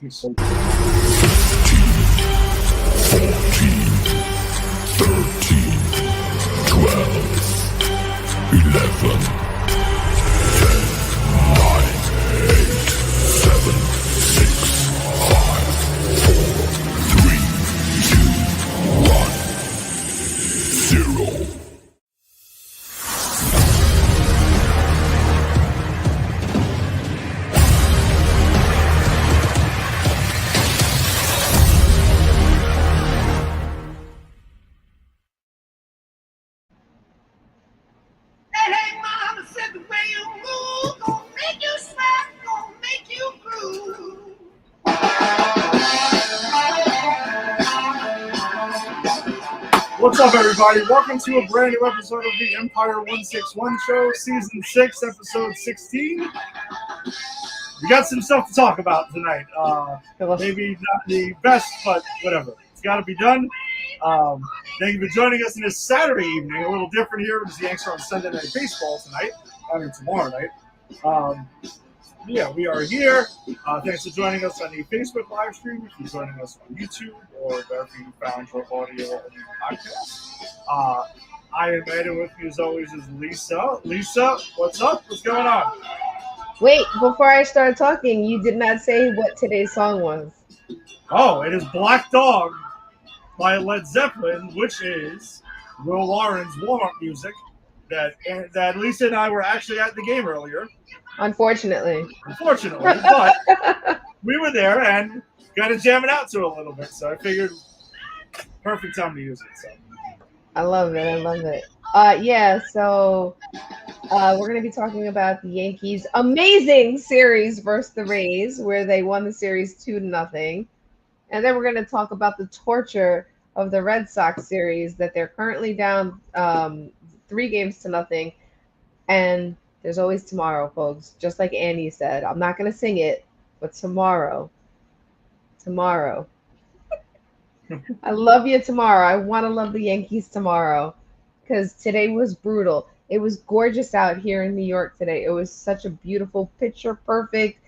me so. 14, 13, 12, 11, 10, 9, 8, 7, 6, 5, 4, 3, 2, 1, 0. What's up, everybody? Welcome to a brand new episode of the Empire 161 Show, Season 6, Episode 16. We got some stuff to talk about tonight. Maybe not the best, but whatever. It's got to be done. Thank you for joining us on this Saturday evening. A little different here because the Yankees are on Sunday Night Baseball tonight. Tomorrow night. Yeah, we are here. Thanks for joining us on the Facebook live stream. If you're joining us on YouTube or wherever you found your audio on the podcast. I am Ed, and with me as always is Lisa. Lisa, what's up? What's going on? Wait, before I start talking, you did not say what today's song was. Oh, it is Black Dog by Led Zeppelin, which is Will Lauren's warm-up music that Lisa and I were actually at the game earlier. Unfortunately, but we were there and got to jam it out to a little bit, so I figured perfect time to use it. So I love it. So we're going to be talking about the Yankees' amazing series versus the Rays, where they won the series 2-0. And then we're going to talk about the torture of the Red Sox series that they're currently down 3-0. And there's always tomorrow, folks. Just like Annie said, I'm not going to sing it, but tomorrow. I love you tomorrow. I want to love the Yankees tomorrow because today was brutal. It was gorgeous out here in New York today. It was such a beautiful, picture-perfect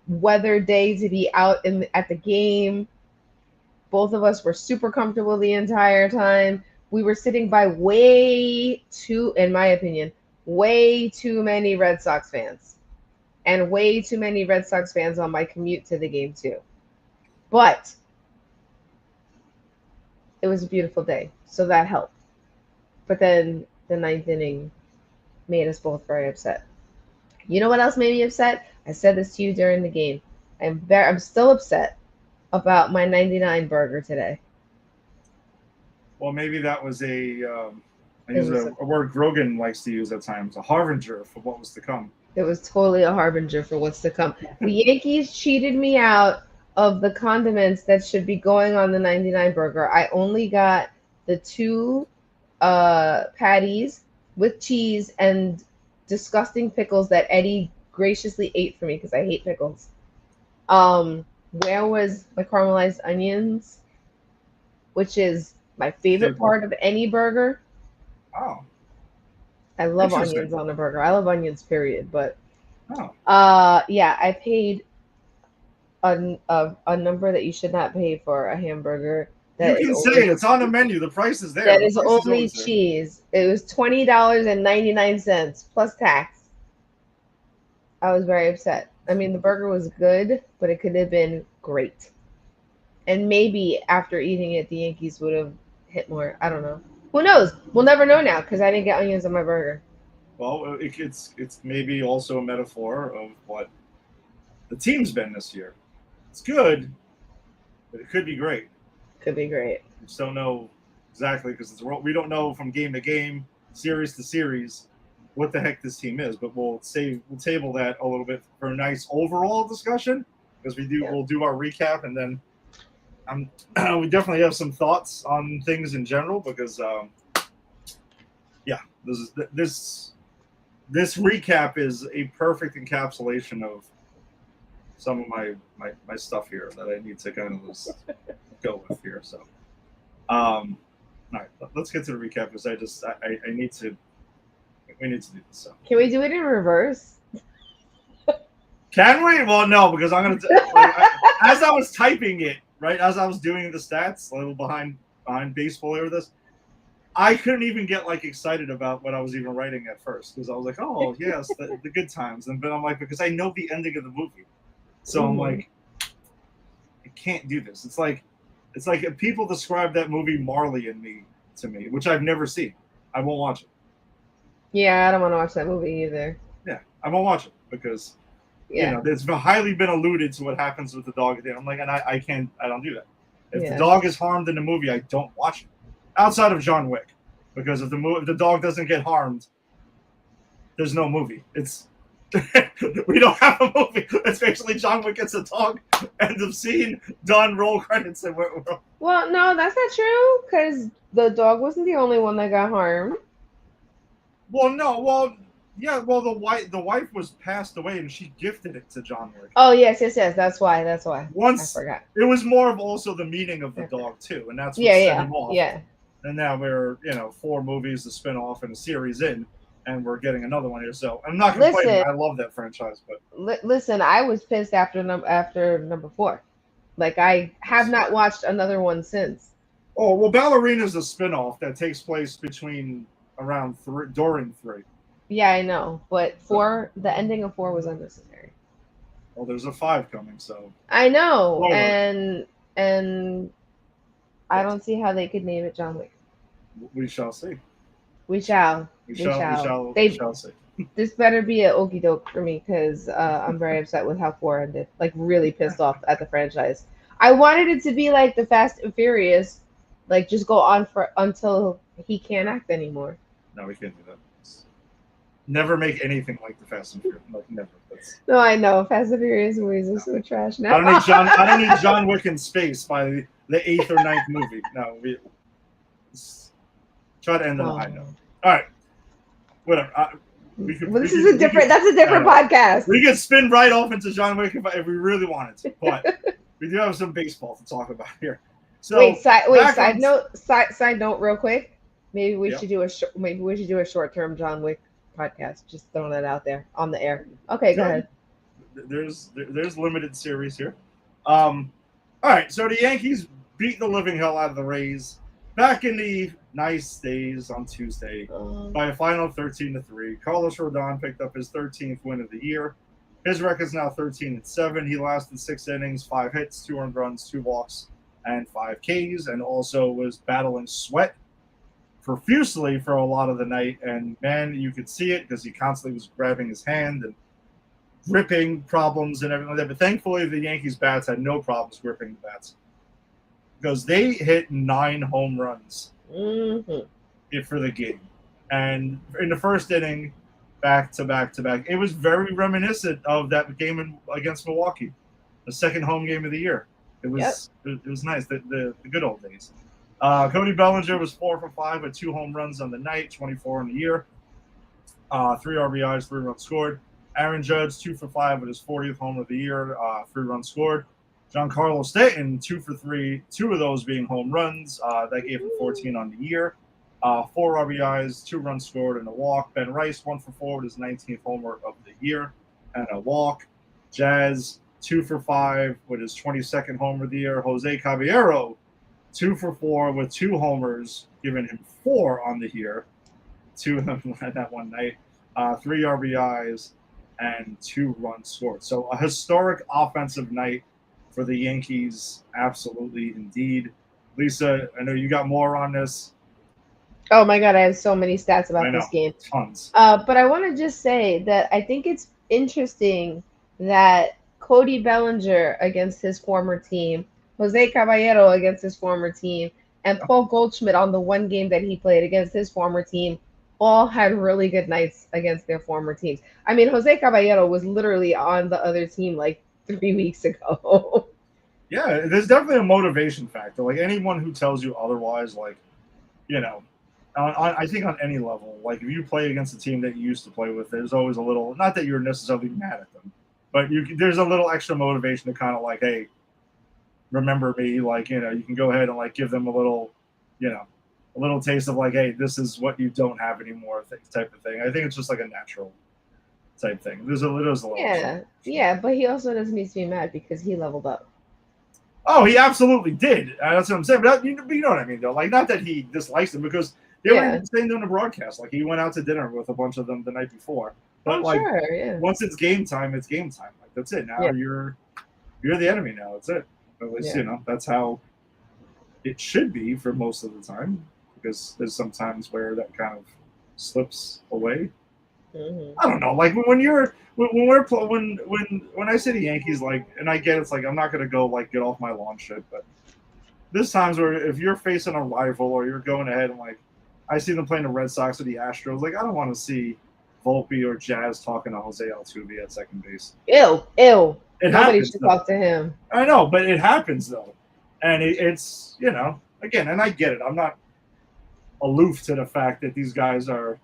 weather day to be out at the game. Both of us were super comfortable the entire time. We were sitting by in my opinion, way too many Red Sox fans. And way too many Red Sox fans on my commute to the game, too. But it was a beautiful day, so that helped. But then the ninth inning made us both very upset. You know what else made me upset? I said this to you during the game. I'm still upset about my 99 burger today. well, maybe that was a word Grogan likes to use at times, a harbinger for what was to come. It was totally a harbinger for what's to come. The Yankees cheated me out of the condiments that should be going on the 99 burger. I only got the 2 patties with cheese and disgusting pickles that Eddie graciously ate for me because I hate pickles. Where was my caramelized onions, which is my favorite part of any burger? Oh. I love onions on a burger. I love onions, period. But I paid a number that you should not pay for a hamburger. You can say it's on the menu. The price is there. That is only cheese. It was $20.99 plus tax. I was very upset. I mean, the burger was good, but it could have been great. And maybe after eating it, the Yankees would have hit more. I don't know. Who knows? We'll never know now because I didn't get onions on my burger. Well, it's maybe also a metaphor of what the team's been this year. It's good, but it could be great. Could be great. We just don't know exactly because we don't know from game to game, series to series, what the heck this team is. But we'll table that a little bit for a nice overall discussion because we'll do our recap and then we definitely have some thoughts on things in general because this recap is a perfect encapsulation of some of my stuff here that I need to kind of just go with here. So, all right, let's get to the recap because I need to. We need to do this. So. Can we do it in reverse? Can we? Well, no, because I'm gonna. As I was typing it, right, as I was doing the stats, a little behind baseball here with this, I couldn't even get like excited about what I was even writing at first because I was like, oh yes, the good times, but I'm like because I know the ending of the movie, so I'm like, I can't do this. It's like if people describe that movie Marley and Me to me, which I've never seen, I won't watch it. Yeah, I don't want to watch that movie either. Yeah, I won't watch it because. You know, it's highly been alluded to what happens with the dog. I'm like, and I don't do that. If the dog is harmed in the movie, I don't watch it. Outside of John Wick, because if the dog doesn't get harmed, there's no movie. It's we don't have a movie. It's basically John Wick gets a dog, end of scene, done, roll credits, and we're well, no, that's not true because the dog wasn't the only one that got harmed. Well, no, well. Yeah, well, the wife was passed away, and she gifted it to John Wick. Oh yes. That's why. Once I forgot. It was more of also the meaning of the dog too, and that's what set him off. Yeah. And now we're 4 movies to spin off and a series in, and we're getting another one here. So I'm not complaining. I love that franchise, but listen, I was pissed after number 4. Like I have not watched another one since. Oh well, Ballerina's a spin-off that takes place around during 3. Yeah, I know, but 4, the ending of 4 was unnecessary. Well, there's a 5 coming, so I know, and I don't see how they could name it John Wick. We shall see. We shall see. This better be an okie doke for me because I'm very upset with how 4 ended. Like really pissed off at the franchise. I wanted it to be like the Fast and Furious, like just go on until he can't act anymore. No, we can't do that. Never make anything like the Fast and Furious. Like never. No, I know. Fast and Furious movies are so trash now. I don't need John Wick in space by the 8th or 9th movie. No, try to end on a high note. All right, whatever. That's a different podcast. We could spin right off into John Wick if we really wanted to, but we do have some baseball to talk about here. So side note, real quick. Maybe we should do a short-term John Wick podcast. Just throwing that out there on the air. Okay, go ahead. There's limited series here. All right, so the Yankees beat the living hell out of the Rays back in the nice days on Tuesday by a final 13-3. Carlos Rodon picked up his 13th win of the year. His record's now 13-7. He lasted 6 innings, 5 hits, 2 earned runs, 2 walks, and 5 Ks, and also was battling sweat profusely for a lot of the night, and man, you could see it because he constantly was grabbing his hand and gripping problems and everything like that. But thankfully, the Yankees bats had no problems gripping the bats because they hit 9 home runs for the game, and in the first inning, back to back to back. It was very reminiscent of that game against Milwaukee, the second home game of the year. It was nice, the good old days. Cody Bellinger was 4 for 5 with 2 home runs on the night, 24 on the year. 3 RBIs, 3 runs scored. Aaron Judge, 2 for 5 with his 40th home of the year, 3 runs scored. Giancarlo Stanton, 2 for 3, 2 of those being home runs. That gave him 14 on the year. 4 RBIs, 2 runs scored, and a walk. Ben Rice, 1 for 4 with his 19th homer of the year, and a walk. Jazz, 2 for 5 with his 22nd homer of the year. Jose Caballero, 2 for 4 with 2 homers, giving him 4 on the year. 2 of them that one night. 3 RBIs and 2 runs scored. So a historic offensive night for the Yankees. Absolutely, indeed. Lisa, I know you got more on this. Oh my God, I have so many stats about this game. Tons. But I want to just say that I think it's interesting that Cody Bellinger against his former team, Jose Caballero against his former team, and Paul Goldschmidt on the one game that he played against his former team all had really good nights against their former teams. I mean, Jose Caballero was literally on the other team like 3 weeks ago. Yeah, there's definitely a motivation factor. Like anyone who tells you otherwise, like, you know, I think on any level, like if you play against a team that you used to play with, there's always a little, not that you're necessarily mad at them, but there's a little extra motivation to kind of like, hey, remember me, like, you know, you can go ahead and like give them a little, you know, a little taste of like, hey, this is what you don't have anymore, type of thing. I think it's just like a natural type thing. There's a little. Yeah, but he also doesn't need to be mad because he leveled up. Oh, he absolutely did. That's what I'm saying. But you know what I mean, though. Like, not that he dislikes them because they were even saying during the broadcast. Like, he went out to dinner with a bunch of them the night before. But once it's game time, it's game time. Like, that's it. Now you're the enemy. Now that's it. At least that's how it should be for most of the time. Because there's some times where that kind of slips away. Mm-hmm. I don't know. Like when I say the Yankees, like, and I get it's like I'm not gonna go like get off my lawn shit, but there's times where if you're facing a rival or you're going ahead and like I see them playing the Red Sox or the Astros, like I don't want to see Volpe or Jazz talking to Jose Altuve at second base. Ew. Nobody should though. talk to him. I know, but it happens though, and it's again, and I get it. I'm not aloof to the fact that these guys are,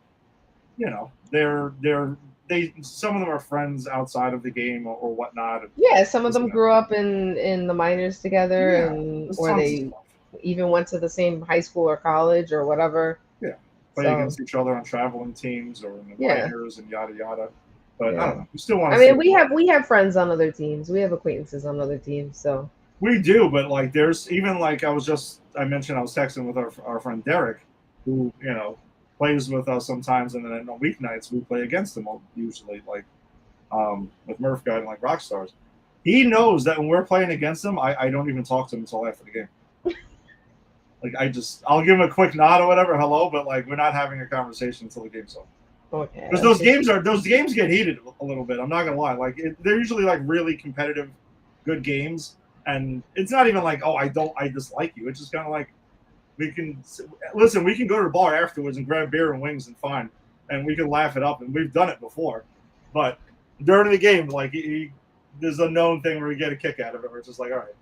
some of them are friends outside of the game or whatnot. Yeah, some of them grew up in the minors together, or they even went to the same high school or college or whatever. Yeah, play against each other on traveling teams or in the minors and yada yada. But I don't know. We still want to. I mean, we have friends on other teams. We have acquaintances on other teams. So we do, but like there's even like I mentioned I was texting with our friend Derek, who plays with us sometimes, and then on weeknights we play against him usually, like with Murph Guide and like Rockstars. He knows that when we're playing against him, I don't even talk to him until after the game. Like I'll give him a quick nod or whatever, hello, but like we're not having a conversation until the game's over. Okay. Because those games get heated a little bit. I'm not gonna lie. Like they're usually like really competitive, good games, and it's not even like I dislike you. It's just kind of like we can go to the bar afterwards and grab beer and wings and fine, and we can laugh it up, and we've done it before. But during the game, like there's a known thing where we get a kick out of it. Where it's just like, all right,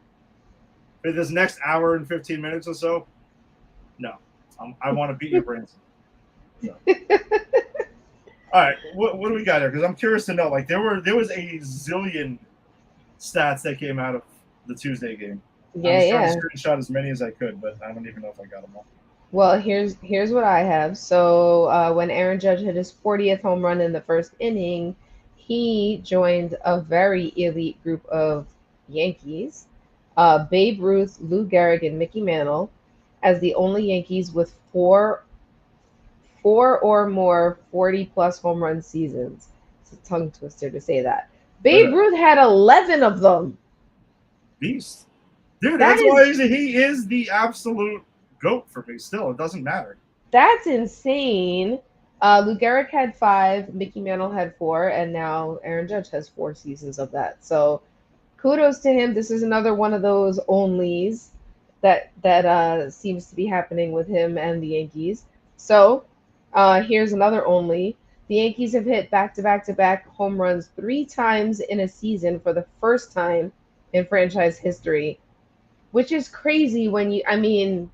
for this next hour and 15 minutes or so, no, I want to beat your brains. So. All right, what do we got here? Because I'm curious to know. Like there was a zillion stats that came out of the Tuesday game. I was trying to screenshot as many as I could, but I don't even know if I got them all. Well, here's what I have. So when Aaron Judge hit his 40th home run in the first inning, he joined a very elite group of Yankees, Babe Ruth, Lou Gehrig, and Mickey Mantle, as the only Yankees with four or more 40-plus home run seasons. It's a tongue twister to say that. Babe Ruth had 11 of them. Beast. Dude, that's why he is the absolute GOAT for me still. It doesn't matter. That's insane. Lou Gehrig had 5, Mickey Mantle had 4, and now Aaron Judge has 4 seasons of that. So kudos to him. This is another one of those onlys that seems to be happening with him and the Yankees. So here's another only. The Yankees have hit back-to-back-to-back home runs 3 times in a season for the first time in franchise history, which is crazy when there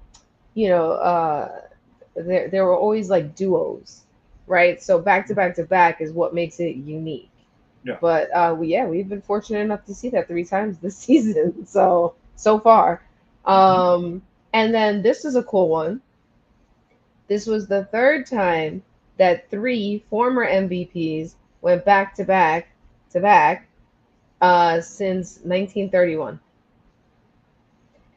were always like duos, right? So back-to-back-to-back is what makes it unique. Yeah. But we've been fortunate enough to see that 3 times this season. So far. And then this is a cool one. This was the 3rd time that 3 former MVPs went back-to-back since 1931.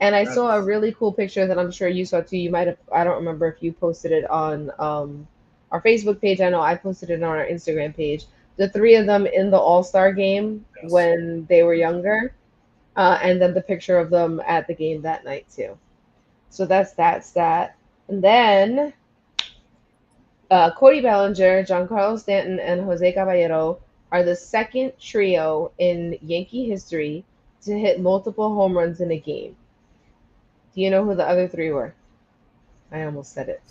And I saw a really cool picture that I'm sure you saw too. You might have, I don't remember if you posted it on our Facebook page. I know I posted it on our Instagram page. The 3 of them in the All-Star game when they were younger. And then the picture of them at the game that night too. So that's that stat. And then Cody Bellinger, Giancarlo Stanton, and Jose Caballero are the second trio in Yankee history to hit multiple home runs in a game. Do you know who the other 3 were? I almost said it.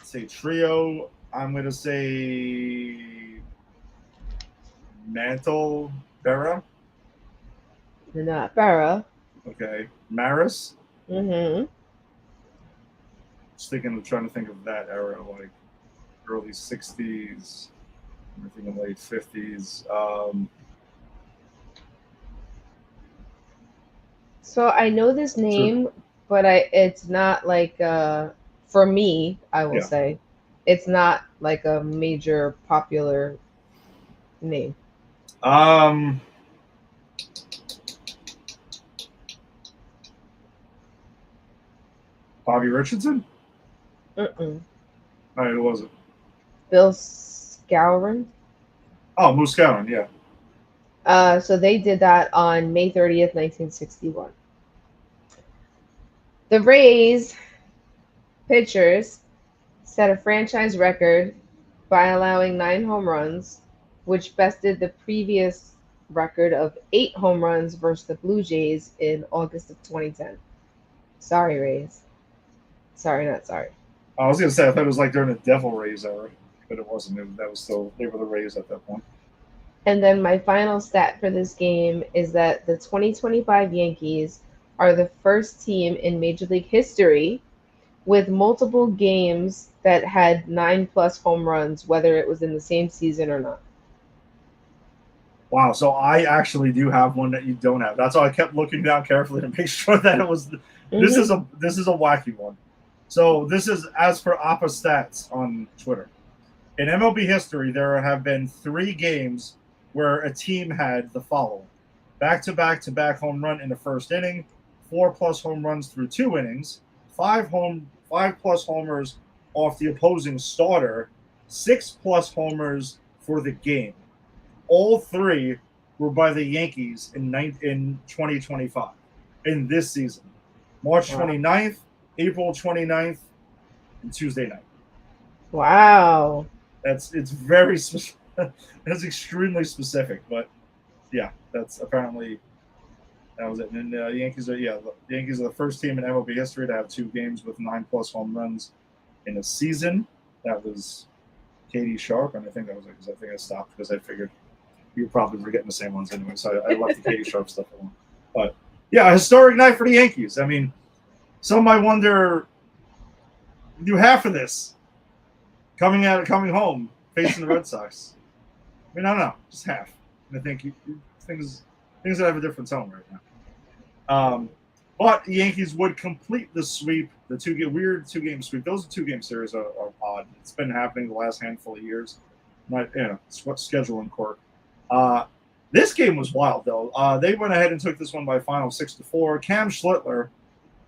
Say trio. I'm gonna say Mantle, Berra. Not Berra. Okay, Maris. Mm-hmm. Trying to think of that era, like early 60s, I think in late 50s. So I know this name, but it's not like for me, I will say, It's not like a major popular name. Bobby Richardson? Mm-mm. No, it wasn't. Bill Skowron. Oh, Moose Gowan, yeah. So they did that on May 30th, 1961. The Rays pitchers set a franchise record by allowing 9 home runs, which bested the previous record of 8 home runs versus the Blue Jays in August of 2010. Sorry, Rays. Sorry, not sorry. I was gonna say I thought it was like during the Devil Rays era, but it wasn't. That was still they were the Rays at that point. And then my final stat for this game is that the 2025 Yankees are the first team in Major League history with multiple games that had 9+ home runs, whether it was in the same season or not. Wow, so I actually do have one that you don't have. That's why I kept looking down carefully to make sure that it was. This is a wacky one. So this is as per Appa Stats on Twitter. In MLB history, there have been 3 games where a team had the following: back-to-back-to-back home run in the first inning, 4+ home runs through 2 innings, 5+ homers off the opposing starter, 6+ homers for the game. All 3 were by the Yankees in 2025 in this season. March 29th, April 29th, and Tuesday night. Wow. It's very specific. That's extremely specific, but yeah, that's apparently that was it. And the Yankees are the Yankees are the first team in MLB history to have 2 games with 9+ home runs in a season. That was Katie Sharp, and I think that was it because I think I stopped because I figured you probably were getting the same ones anyway, so I left the Katie Sharp stuff alone. But yeah, a historic night for the Yankees. I mean, some might wonder, do half of this coming home facing the Red Sox. I mean, I don't know, just half. And I think things that have a different tone right now. But the Yankees would complete the sweep, the weird 2-game sweep. Those 2-game series are odd. It's been happening the last handful of years. Scheduling quirk. This game was wild, though. They went ahead and took this one by a final 6-4. Cam Schlittler,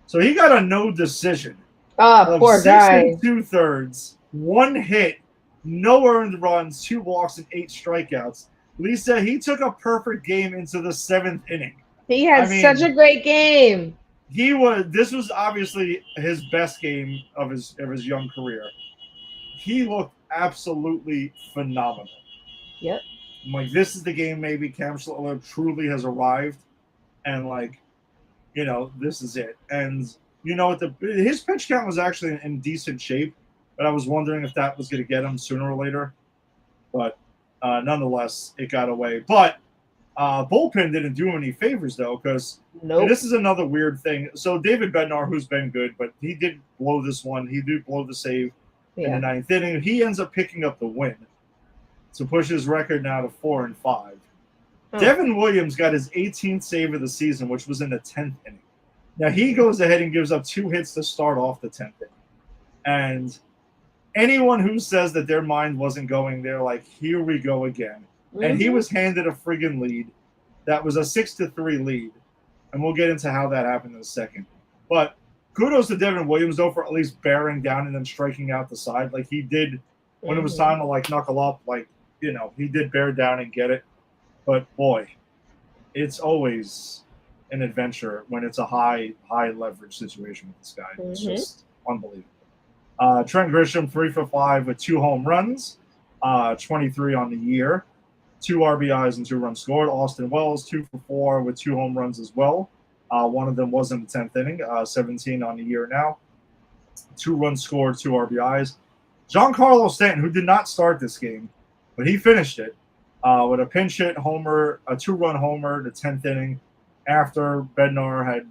so he got a no decision. Poor 6 guy. 2/3, 1 hit, no earned runs, 2 walks, and 8 strikeouts. Lisa, he took a perfect game into the 7th inning. He had such a great game. This was obviously his best game of his young career. He looked absolutely phenomenal. Yep. I'm like, this is the game maybe Cam Schlittler truly has arrived, and this is it. And his pitch count was actually in decent shape, but I was wondering if that was going to get him sooner or later. But nonetheless, it got away. But bullpen didn't do him any favors, though, because this is another weird thing. So David Bednar, who's been good, but he did blow this one. He did blow the save in the 9th inning. He ends up picking up the win to push his record now to 4-5. Devin Williams got his 18th save of the season, which was in the 10th inning. Now, he goes ahead and gives up 2 hits to start off the 10th inning. And anyone who says that their mind wasn't going there, like, here we go again. Mm-hmm. And he was handed a friggin' lead. That was a 6-3 lead. And we'll get into how that happened in a second. But kudos to Devin Williams, though, for at least bearing down and then striking out the side. Like, he did, when it was time to, knuckle up, he did bear down and get it. But, boy, it's always an adventure when it's a high leverage situation with this guy. It's just unbelievable. Trent Grisham, 3-for-5 with 2 home runs, 23 on the year, 2 RBIs and 2 runs scored. Austin Wells, 2-for-4 with 2 home runs as well. One of them was in the 10th inning, 17 on the year now. 2 runs scored, 2 RBIs. Giancarlo Stanton, who did not start this game, but he finished it with a pinch hit homer, a 2-run homer, the 10th inning, after Bednar had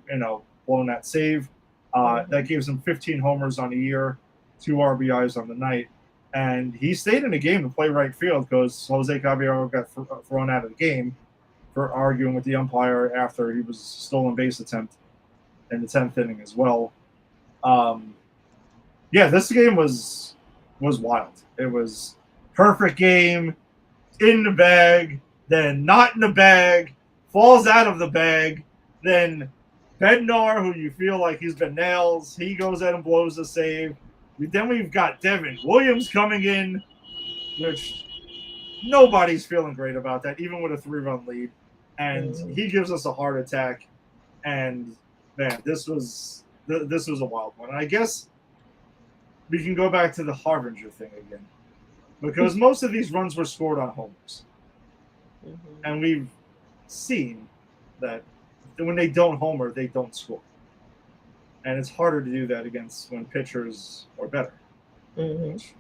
blown that save. That gives him 15 homers on the year, 2 RBIs on the night, and he stayed in the game to play right field because Jose Caballero got thrown out of the game for arguing with the umpire after he was stolen base attempt in the 10th inning as well. This game was was wild. It was perfect game, in the bag, then not in the bag, falls out of the bag, then Bednar, who you feel like he's been nails, he goes in and blows the save. Then we've got Devin Williams coming in, which nobody's feeling great about that, even with a 3-run lead. And he gives us a heart attack. And man, this was a wild one. And I guess we can go back to the Harbinger thing again, because most of these runs were scored on homers, and we've seen that when they don't homer, they don't score, and it's harder to do that against when pitchers are better. Which,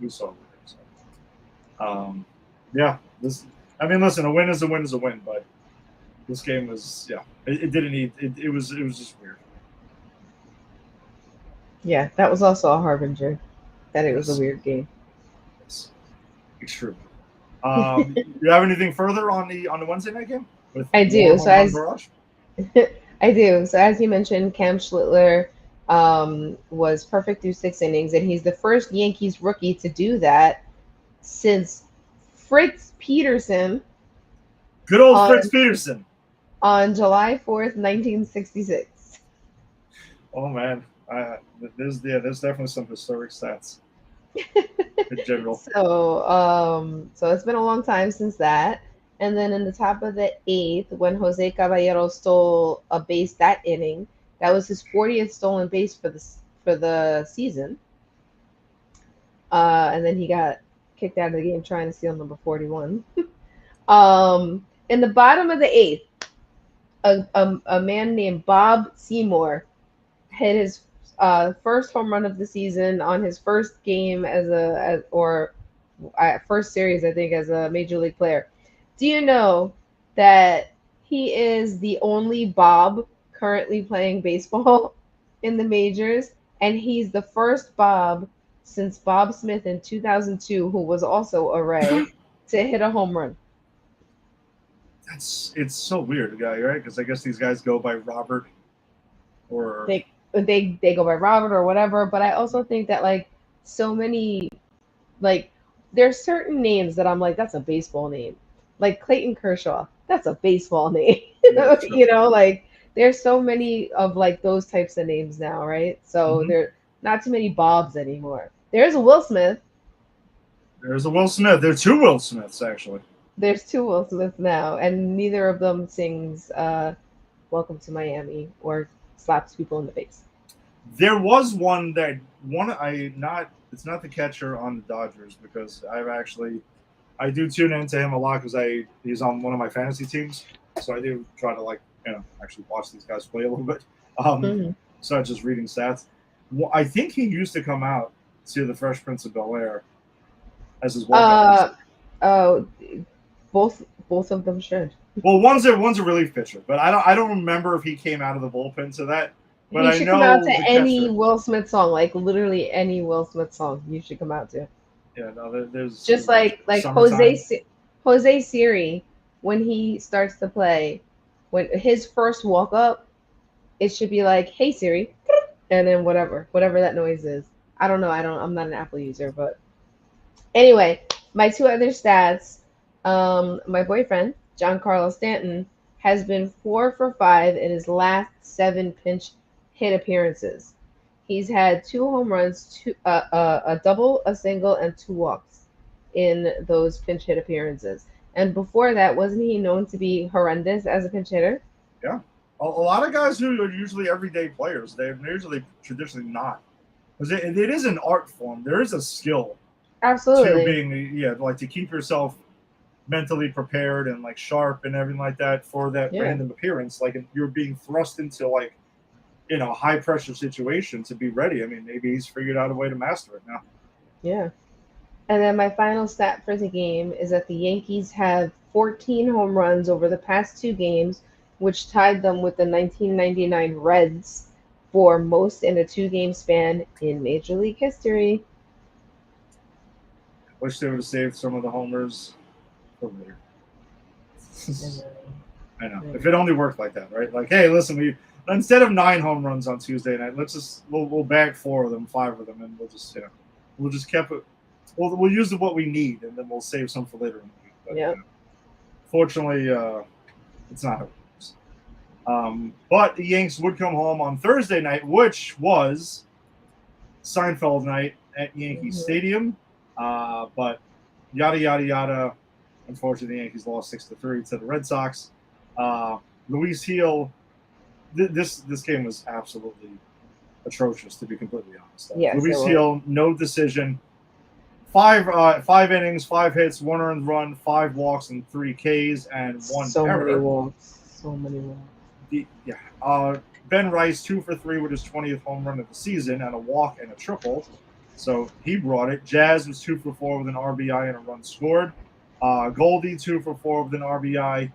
we saw. So, yeah, this. I mean, listen, a win is a win is a win, but this game was, it didn't need. It was just weird. Yeah, that was also a harbinger that it was a weird game. Yes. Extremely. You have anything further on the Wednesday night game? I do. So I do. So as you mentioned, Cam Schlittler was perfect through 6 innings, and he's the first Yankees rookie to do that since Fritz Peterson. Good old Fritz Peterson. On July 4th, 1966. Oh man. There's definitely some historic stats in general. So it's been a long time since that. And then in the top of the 8th, when Jose Caballero stole a base that inning, that was his 40th stolen base for the season. And then he got kicked out of the game trying to steal number 41. In the bottom of the 8th, a man named Bob Seymour hit his first home run of the season on his first game first series, I think, as a major league player. Do you know that he is the only Bob currently playing baseball in the majors? And he's the first Bob since Bob Smith in 2002, who was also a Ray, to hit a home run. It's so weird, guy, right? Because I guess these guys go by Robert, or they go by Robert or whatever. But I also think that so many, there's certain names that I'm like, that's a baseball name. Like Clayton Kershaw, that's a baseball name. Yeah, sure. There's so many of those types of names now, right? So there not too many Bobs anymore. There's a Will Smith. There's a Will Smith. There are 2 Will Smiths, actually. There's 2 Will Smiths now, and neither of them sings Welcome to Miami or slaps people in the face. There was one it's not the catcher on the Dodgers, because I do tune into him a lot because he's on one of my fantasy teams. So I do try to actually watch these guys play a little bit. So not just reading stats. Well, I think he used to come out to the Fresh Prince of Bel-Air as his walk-up. Both of them should. Well, one's a relief pitcher, but I don't remember if he came out of the bullpen to that. But you should come out to any Will Smith song, literally any Will Smith song. You should come out to. Yeah, no, there's just like Jose Siri, when he starts to play, when his first walk up, it should be like, "Hey Siri," and then whatever that noise is. I don't know. I'm not an Apple user, but anyway, my 2 other stats. My boyfriend, John Carlos Stanton, has been 4 for 5 in his last 7 pinch hit appearances. He's had 2 home runs, a double, a single, and 2 walks in those pinch hit appearances. And before that, wasn't he known to be horrendous as a pinch hitter? Yeah. A lot of guys who are usually everyday players, they're usually traditionally not. Because it is an art form. There is a skill. Absolutely. To being, to keep yourself mentally prepared and sharp and everything like that for that random appearance. You're being thrust into a high pressure situation to be ready. I mean, maybe he's figured out a way to master it now. Yeah. And then my final stat for the game is that the Yankees have 14 home runs over the past 2 games, which tied them with the 1999 Reds for most in a 2-game span in Major League history. Wish they would have saved some of the homers for later. I know. If it only worked like that, right? Hey, listen, instead of 9 home runs on Tuesday night, we'll bag 4 of them, 5 of them, and we'll we'll just keep it. We'll use what we need, and then we'll save some for later in the week. But, Yep. Fortunately, it's not how it works. But the Yanks would come home on Thursday night, which was Seinfeld night at Yankee Stadium. But yada yada yada. Unfortunately, the Yankees lost 6-3 to the Red Sox. Luis Heel. This game was absolutely atrocious, to be completely honest. Yes, Luis Heel, no decision. Five innings, 5 hits, 1 earned run, 5 walks, and 3 Ks, and 1 error. So many walks. Ben Rice 2 for 3 with his 20th home run of the season and a walk and a triple, so he brought it. Jazz was 2 for 4 with an RBI and a run scored. Goldie 2 for 4 with an RBI.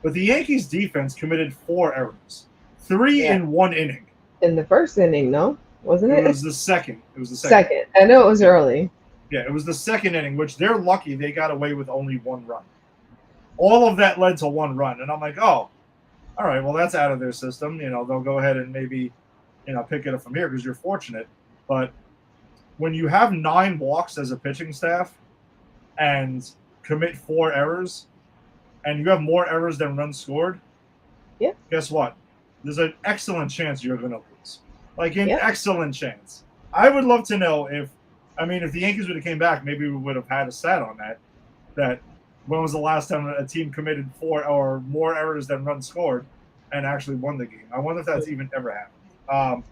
But the Yankees defense committed 4 errors, 3 in 1 inning. In the first inning, no? Wasn't it? It was the second. Second. I know it was early. Yeah, it was the second inning, which they're lucky they got away with only 1 run. All of that led to 1 run. And I'm like, oh, all right, well, that's out of their system. They'll go ahead and maybe, pick it up from here because you're fortunate. But when you have 9 walks as a pitching staff and commit 4 errors, and you have more errors than runs scored, guess what? There's an excellent chance you're going to lose. Like, an excellent chance. I would love to know if the Yankees would have came back, maybe we would have had a stat on that when was the last time a team committed 4 or more errors than runs scored and actually won the game. I wonder if that's even ever happened.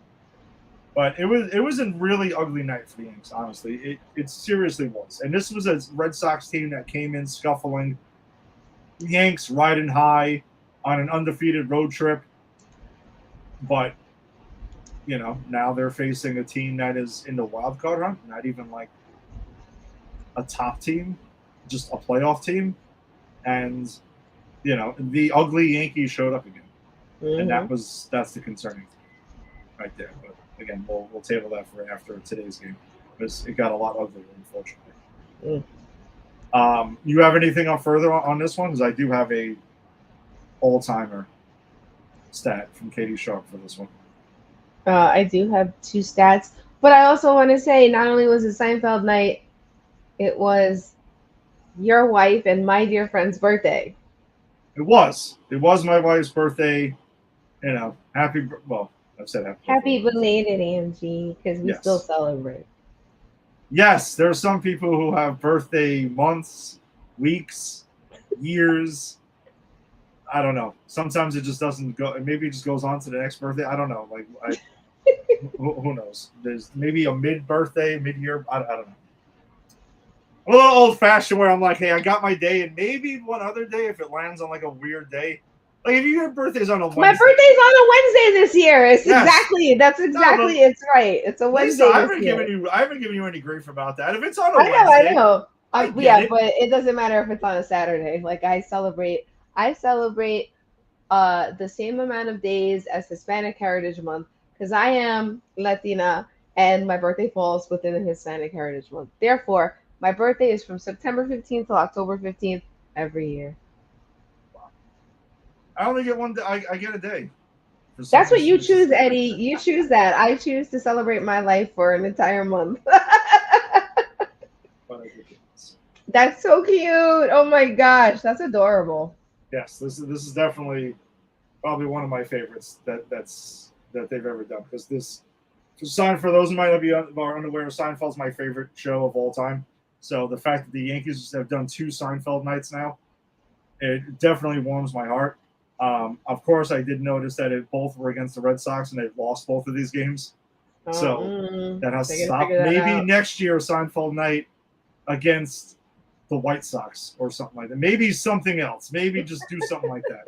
But it was a really ugly night for the Yankees, honestly. It seriously was. And this was a Red Sox team that came in scuffling. The Yanks riding high on an undefeated road trip. But, now they're facing a team that is in the wild card hunt, not even like a top team, just a playoff team. And, the ugly Yankees showed up again. And that's the concerning thing right there. But again, we'll table that for after today's game because it got a lot uglier, unfortunately. You have anything further on this one? Because I do have a all-timer stat from Katie Sharp for this one. I do have 2 stats, but I also want to say not only was it Seinfeld night, it was your wife and my dear friend's birthday. It was my wife's birthday. I've said happy belated, Angie, because we still celebrate. Yes, there are some people who have birthday months, weeks, years. I don't know. Sometimes it just doesn't go. Maybe it just goes on to the next birthday. I don't know. Who knows? There's maybe a mid-birthday, mid-year. I don't know. A little old-fashioned where I'm like, hey, I got my day, and maybe one other day if it lands on like a weird day. Like if your birthday's on a Wednesday. My birthday's on a Wednesday this year. It's it's right. It's a Wednesday. Lisa, I haven't given you any grief about that. If it's on a Wednesday. I know. But it doesn't matter if it's on a Saturday. Like I celebrate the same amount of days as Hispanic Heritage Month because I am Latina and my birthday falls within the Hispanic Heritage Month. Therefore, my birthday is from September 15th to October 15th every year. I only get one day. I get a day. That's what you choose, Eddie. You choose that. I choose to celebrate my life for an entire month. That's so cute. Oh my gosh, that's adorable. Yes, this is definitely probably one of my favorites that they've ever done because for those who might not be unaware, Seinfeld's my favorite show of all time. So the fact that the Yankees have done 2 Seinfeld nights now, it definitely warms my heart. Of course, I did notice that both were against the Red Sox and they've lost both of these games. So that has to stop. Maybe next year, Seinfeld night against the White Sox or something like that. Maybe something else. Maybe just do something like that.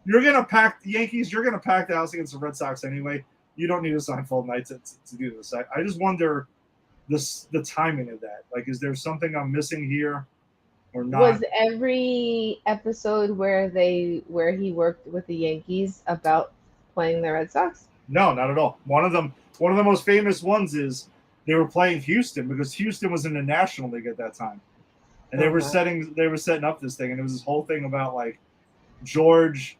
You're going to pack the Yankees. You're going to pack the house against the Red Sox anyway. You don't need a Seinfeld night to do this. I just wonder the timing of that. Like, is there something I'm missing here or not? Was every episode where he worked with the Yankees about playing the Red Sox? No, not at all. One of the most famous ones is they were playing Houston because Houston was in the National League at that time. And they were setting up this thing, and it was this whole thing about like George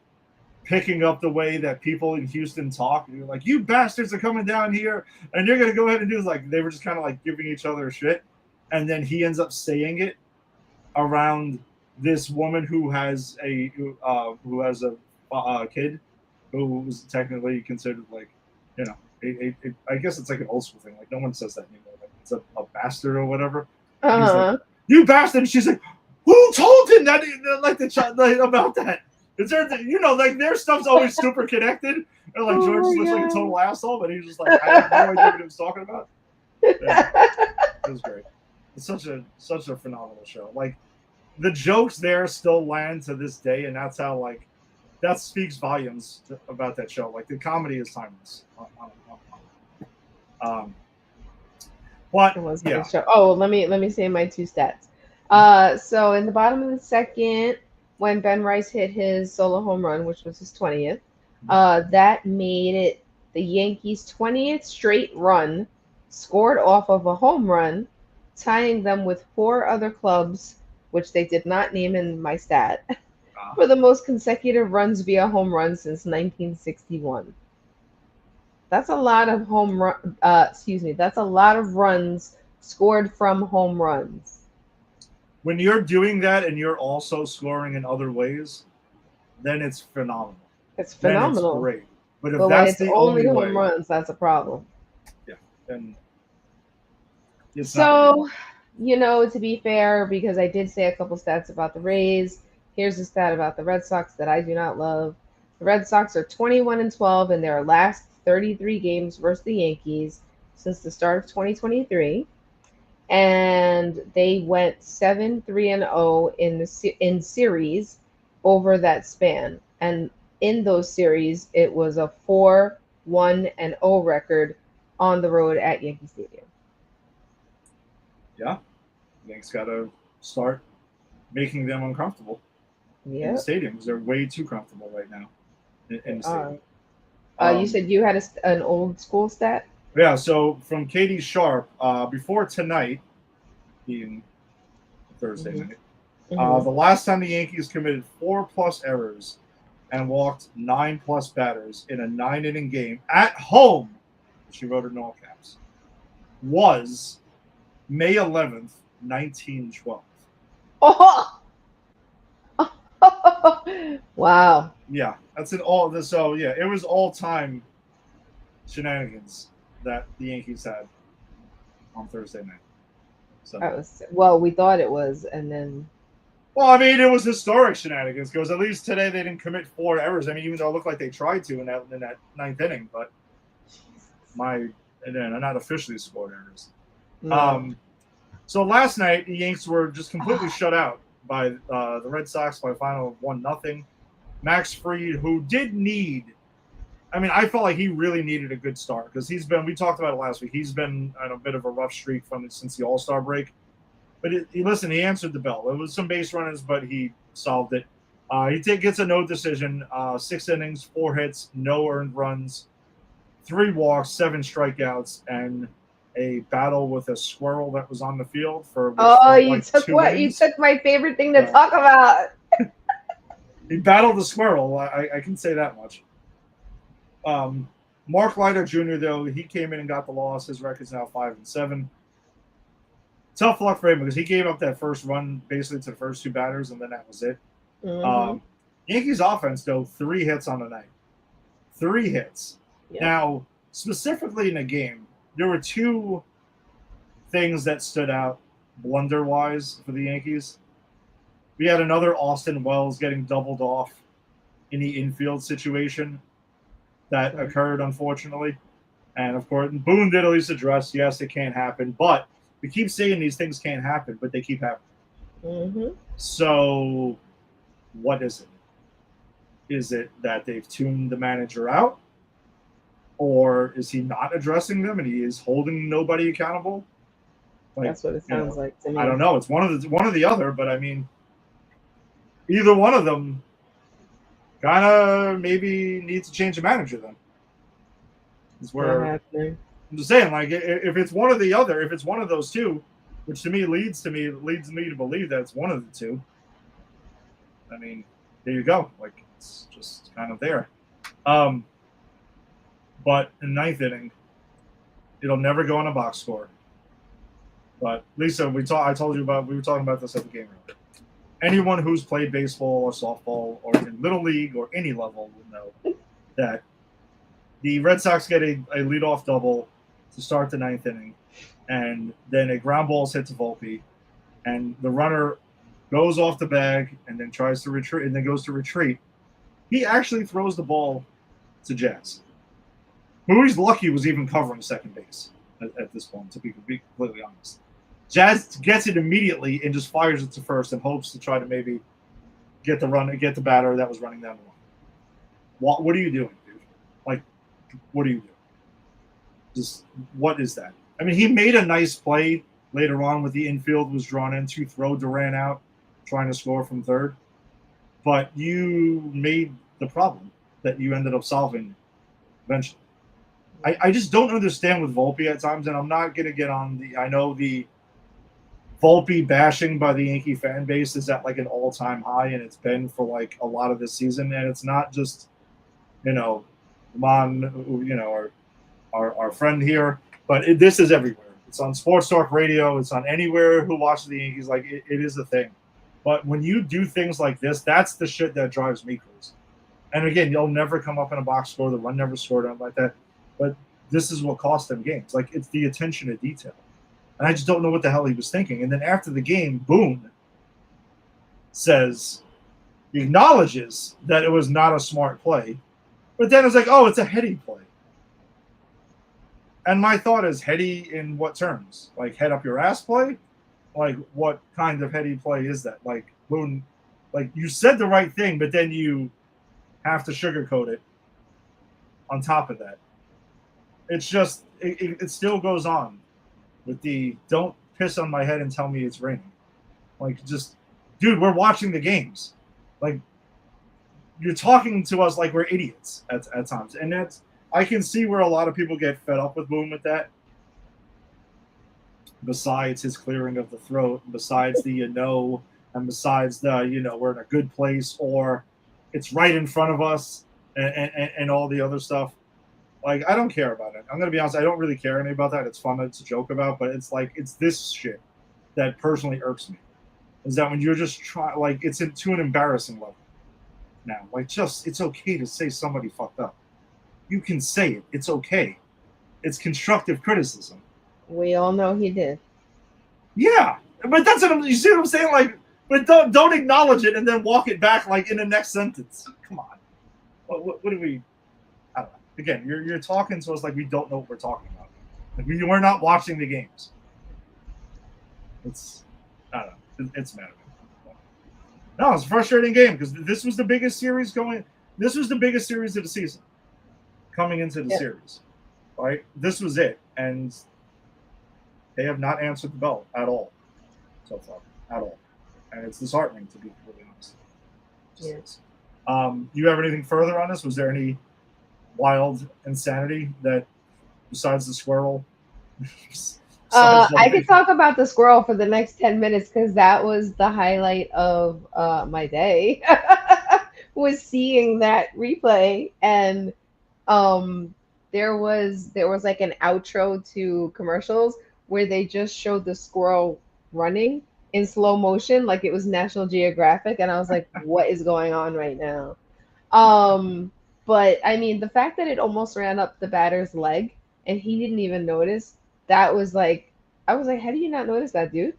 picking up the way that people in Houston talk. And you're like, you bastards are coming down here, and you're going to go ahead and do this. Like, they were just kind of like giving each other shit. And then he ends up saying it around this woman who has a kid who was technically considered like, you know, I guess it's like an old school thing. Like, no one says that anymore. Like, it's a bastard or whatever. He's like, you bastard. And she's like, who told him that? Like, the child, like, about that? Is there, you know, like, their stuff's always super connected. And like, George just looks like a total asshole, but he's just like, I have no idea what he was talking about. Yeah, it was great. It's such a phenomenal show. Like, the jokes there still land to this day, and that's how, like, that speaks volumes about that show. Like, the comedy is timeless. But It was a yeah. good show. Oh, let me say my two stats. So in the bottom of the second, when Ben Rice hit his solo home run, which was his 20th, that made it the Yankees' 20th straight run, scored off of a home run, tying them with 4 other clubs, which they did not name in my stat, for the most consecutive runs via home run since 1961. That's a lot of that's a lot of runs scored from home runs. When you're doing that and you're also scoring in other ways, then it's phenomenal. It's phenomenal. Then it's great. But if when that's it's the only only home way, runs, that's a problem. Yeah. Then it's so, you know, to be fair, because I did say a couple stats about the Rays, here's a stat about the Red Sox that I do not love. The Red Sox are 21-12 in their last 33 games versus the Yankees since the start of 2023, and they went 7-3-0 in series over that span. And in those series, it was a 4-1-0 record on the road at Yankee Stadium. Yeah, Yanks got to start making them uncomfortable in the stadium because they're way too comfortable right now in the stadium. You said you had an old school stat? Yeah, so from Katie Sharp, before tonight, being Thursday night, the last time the Yankees committed 4+ errors and walked 9+ batters in a 9-inning game at home, she wrote it in all caps, was May 11th, 1912. Oh! Wow. Yeah, that's an all. So yeah, it was all-time shenanigans that the Yankees had on Thursday night. So that was, well, we thought it was, and then. Well, I mean, it was historic shenanigans because at least today they didn't commit 4 errors. I mean, even though it looked like they tried to in that 9th inning, but and then not officially scored errors. No. So last night the Yanks were just completely shut out by the Red Sox by a final of 1-0. Max Fried, who did need, I mean, I felt like he really needed a good start because we talked about it last week. He's been on a bit of a rough streak since the All-Star break. But he answered the bell. It was some base runners, but he solved it. He gets a no decision, 6 innings, 4 hits, no earned runs, 3 walks, 7 strikeouts, and a battle with a squirrel that was on the field for. You took my favorite thing to talk about. He battled the squirrel. I can say that much. Mark Leiter Jr., though, he came in and got the loss. His record's now 5-7. Tough luck for him because he gave up that first run basically to the first 2 batters, and then that was it. Yankees offense, though, 3 hits on the night. 3 hits. Yeah. Now, specifically in the game, there were 2 things that stood out blunder-wise for the Yankees. We had another Austin Wells getting doubled off in the infield situation that occurred, unfortunately. And, of course, Boone did at least address, yes, it can't happen. But we keep saying these things can't happen, but they keep happening. So what is it? Is it that they've tuned the manager out? Or is he not addressing them and he is holding nobody accountable? That's what it sounds like to me. I don't know. It's one or the other, but I mean, either one of them kind of maybe needs to change the manager then. Is where I'm just saying, like, if it's one or the other, if it's one of those 2, which to me leads me to believe that it's one of the 2. I mean, there you go. Like, It's just kind of there. But in ninth inning, it'll never go on a box score. But Lisa, I told you about. We were talking about this at the game earlier. Anyone who's played baseball or softball or in little league or any level will know that the Red Sox get a leadoff double to start the ninth inning, and then a ground ball is hit to Volpe, and the runner goes off the bag and then tries to retreat and then goes to retreat. He actually throws the ball to Jazz, who he's lucky was even covering second base at this point, to be completely honest. Jazz gets it immediately and just fires it to first and hopes to try to maybe get the batter that was running down the line. What are you doing, dude? Like, what are you doing? Just what is that? I mean, he made a nice play later on with the infield was drawn in to throw Duran out, trying to score from third. But you made the problem that you ended up solving eventually. I just don't understand with Volpe at times, and I'm not going to get on I know the Volpe bashing by the Yankee fan base is at like an all-time high, and it's been for like a lot of this season. And it's not just, our friend here, but this is everywhere. It's on Sports Talk Radio. It's on anywhere who watches the Yankees. Like it is a thing. But when you do things like this, that's the shit that drives me crazy. And again, you'll never come up in a box score. The run never scored out like that. But this is what cost them games. Like it's the attention to detail. And I just don't know what the hell he was thinking. And then after the game, Boone acknowledges that it was not a smart play. But then it's like, oh, it's a heady play. And my thought is heady in what terms? Like head up your ass play? Like what kind of heady play is that? Like Boone, like you said the right thing, but then you have to sugarcoat it on top of that. It's just, it still goes on. With the don't piss on my head and tell me it's raining. Like, just, dude, we're watching the games. Like, you're talking to us like we're idiots at times. And I can see where a lot of people get fed up with Boone with that. Besides his clearing of the throat, besides the and besides the, we're in a good place, or it's right in front of us, and all the other stuff. Like, I don't care about it. I'm going to be honest. I don't really care any about that. It's fun to joke about, but it's like, it's this shit that personally irks me. Is that when you're just trying, like, it's to an embarrassing level now. Like, it's okay to say somebody fucked up. You can say it. It's okay. It's constructive criticism. We all know he did. Yeah. But that's you see what I'm saying? Like, but don't acknowledge it and then walk it back, like, in the next sentence. Come on. What do we, I don't know. Again, you're talking to us like we don't know what we're talking about. Like we're not watching the games. It's, I don't know. It's mad. No, it's a frustrating game because this was the biggest series This was the biggest series of the season coming into the series, right? This was it, and they have not answered the bell at all so far, at all, and it's disheartening to be completely honest. Yes. You have anything further on this? Was there any wild insanity that besides the squirrel? I could talk about the squirrel for the next 10 minutes because that was the highlight of my day. Was seeing that replay, and there was like an outro to commercials where they just showed the squirrel running in slow motion like it was National Geographic, and I was like, what is going on right now? But I mean, the fact that it almost ran up the batter's leg and he didn't even notice, that was like, I was like, how do you not notice that, dude?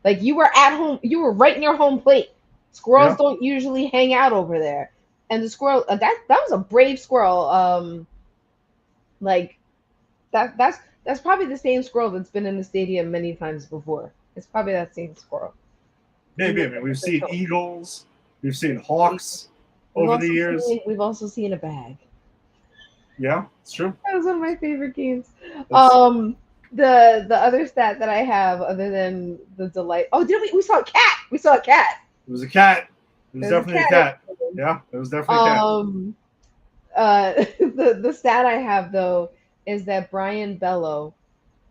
Like, you were at home, you were right in your home plate. Squirrels don't usually hang out over there. And the squirrel, that was a brave squirrel. Like that's probably the same squirrel that's been in the stadium many times before. It's probably that same squirrel. Maybe. I mean, we've seen eagles, we've seen hawks over the years. We've also seen a bag. Yeah, it's true. That was one of my favorite games. The other stat that I have, other than the delight. Oh, we saw a cat. We saw a cat. It was a cat. It was definitely a cat. Yeah, it was definitely a cat. The stat I have though is that Brian Bello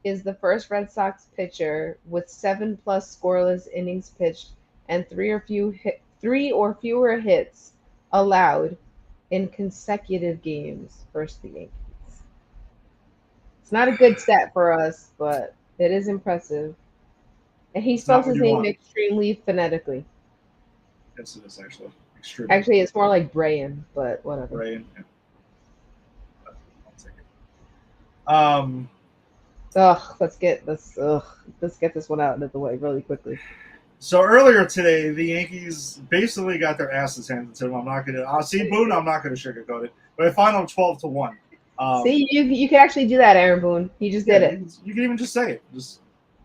is the first Red Sox pitcher with 7+ scoreless innings pitched and 3 or fewer hits allowed in consecutive games versus the Yankees. It's not a good stat for us, but it is impressive. And he It's not spells what his you name want. extremely phonetically. Yes, it is actually. Extremely. Actually, it's more like Brian, but whatever. Right. Yeah. I'll take it. Let's get this one out of the way really quickly. So earlier today, the Yankees basically got their asses handed to them. I'm not gonna. See, Boone. I'm not gonna sugarcoat it. But I final 12-1. See, you can actually do that, Aaron Boone. You just did it. You can even just say it.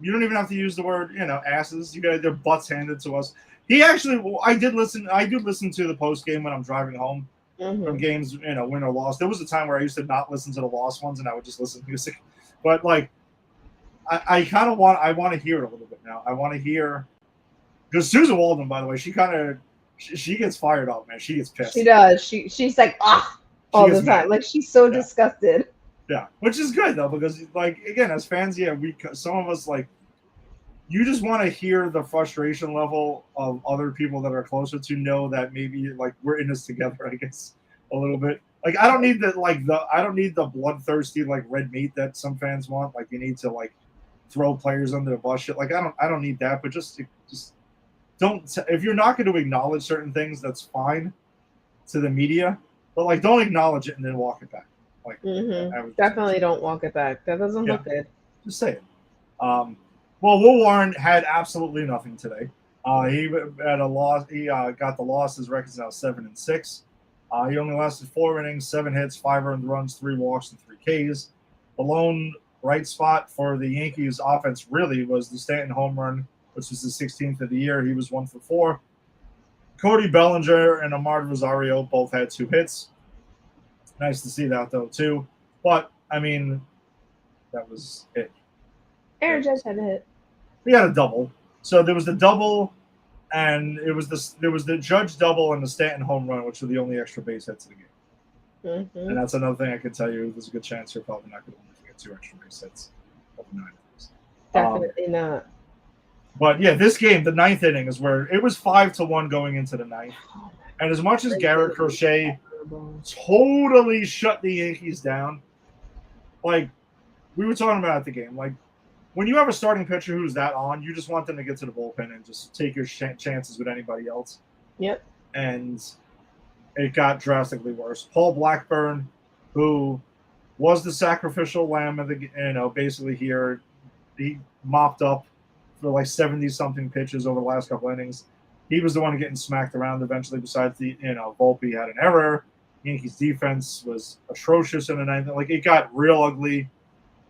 You don't even have to use the word, asses. You got their butts handed to us. He actually, I do listen to the post game when I'm driving home from games, win or loss. There was a time where I used to not listen to the lost ones and I would just listen to music. But like, I kind of want to hear it a little bit now. I want to hear, because Susan Waldman, by the way, she gets fired up, man. She gets pissed. She does. She's like all the time. Mad. Like she's so disgusted. Yeah, which is good though, because like again, as fans, some of us like, you just want to hear the frustration level of other people that are closer to know that maybe like we're in this together, I guess, a little bit. Like I don't need the bloodthirsty like red meat that some fans want. Like you need to like throw players under the bus shit. Like I don't need that, but just don't, if you're not going to acknowledge certain things, that's fine to the media, but like don't acknowledge it and then walk it back. Like definitely don't walk it back. That doesn't look good. Just say it. Well, Will Warren had absolutely nothing today. He had a loss. He got the loss. His record's now 7-6. He only lasted 4 innings, 7 hits, 5 earned runs, 3 walks, and 3 Ks. The lone bright spot for the Yankees offense really was the Stanton home run, which was the 16th of the year. He was 1 for 4. Cody Bellinger and Amar Rosario both had 2 hits. Nice to see that, though, too. But, I mean, that was it. Aaron Judge had a hit. He had a double. So there was the double, and there was the Judge double and the Stanton home run, which were the only extra base hits of the game. And that's another thing I can tell you. There's a good chance you're probably not going to get 2 extra base hits of 9 innings. Definitely not. But yeah, this game, the 9th inning, is where it was 5-1 going into the 9th. And as much as Garrett Crochet totally shut the Yankees down, like we were talking about at the game, like when you have a starting pitcher who's that on, you just want them to get to the bullpen and just take your chances with anybody else. Yep. And it got drastically worse. Paul Blackburn, who was the sacrificial lamb of the, basically here, he mopped up for like 70-something pitches over the last couple innings. He was the one getting smacked around eventually. Besides Volpe had an error. Yankees defense was atrocious in the 9th. Like it got real ugly,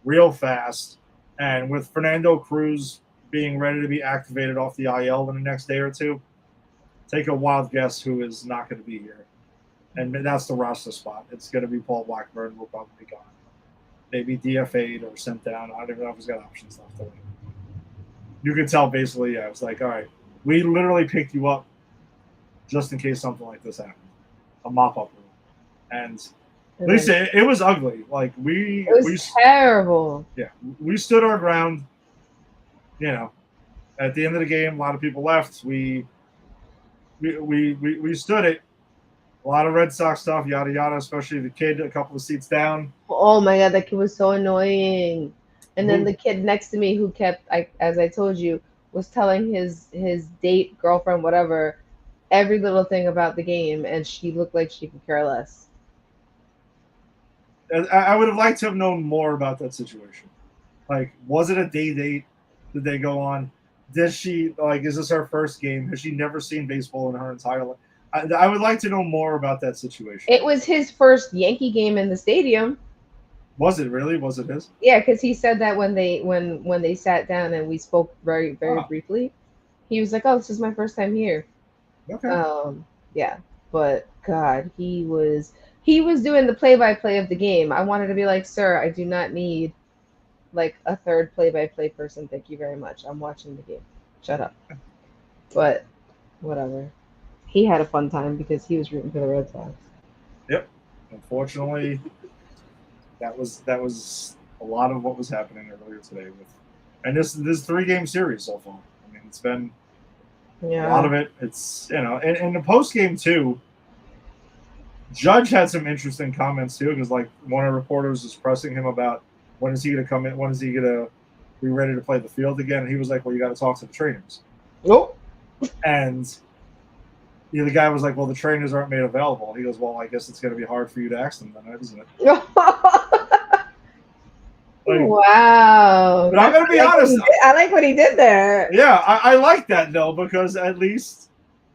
real fast. And with Fernando Cruz being ready to be activated off the IL in the next day or two, take a wild guess who is not going to be here. And that's the roster spot. It's going to be Paul Blackburn. Will probably be gone. Maybe DFA'd or sent down. I don't even know if he's got options left. You could tell basically, I was like, all right, we literally picked you up just in case something like this happened. A mop-up room. And at least it was ugly. Like it was terrible. Yeah, we stood our ground. At the end of the game, a lot of people left. We stood it. A lot of Red Sox stuff, yada yada. Especially the kid a couple of seats down. Oh my god, that kid was so annoying. And then the kid next to me who kept, as I told you, was telling his date, girlfriend, whatever, every little thing about the game, and she looked like she could care less. I would have liked to have known more about that situation. Like, was it a day date? Did they go on? Did she, is this her first game? Has she never seen baseball in her entire life? I would like to know more about that situation. It was his first Yankee game in the stadium. Was it really? Was it his? Yeah, because he said that when they sat down and we spoke very, very briefly, he was like, "Oh, this is my first time here." Okay. Yeah, but God, he was doing the play-by-play of the game. I wanted to be like, "Sir, I do not need like a third play-by-play person. Thank you very much. I'm watching the game. Shut up." But whatever. He had a fun time because he was rooting for the Red Sox. Yep. Unfortunately, that was a lot of what was happening earlier today and this 3-game series so far. I mean, it's been a lot of it. It's and in the post game too, Judge had some interesting comments too, because like one of the reporters was pressing him about when is he going to come in, when is he going to be ready to play the field again, and he was like, "Well, you got to talk to the trainers." Nope. And the guy was like, "Well, the trainers aren't made available." He goes, "Well, I guess it's going to be hard for you to ask them then, isn't it?" Like, wow. But I'm going to be honest. I like what he did there. Yeah, I like that though, because at least.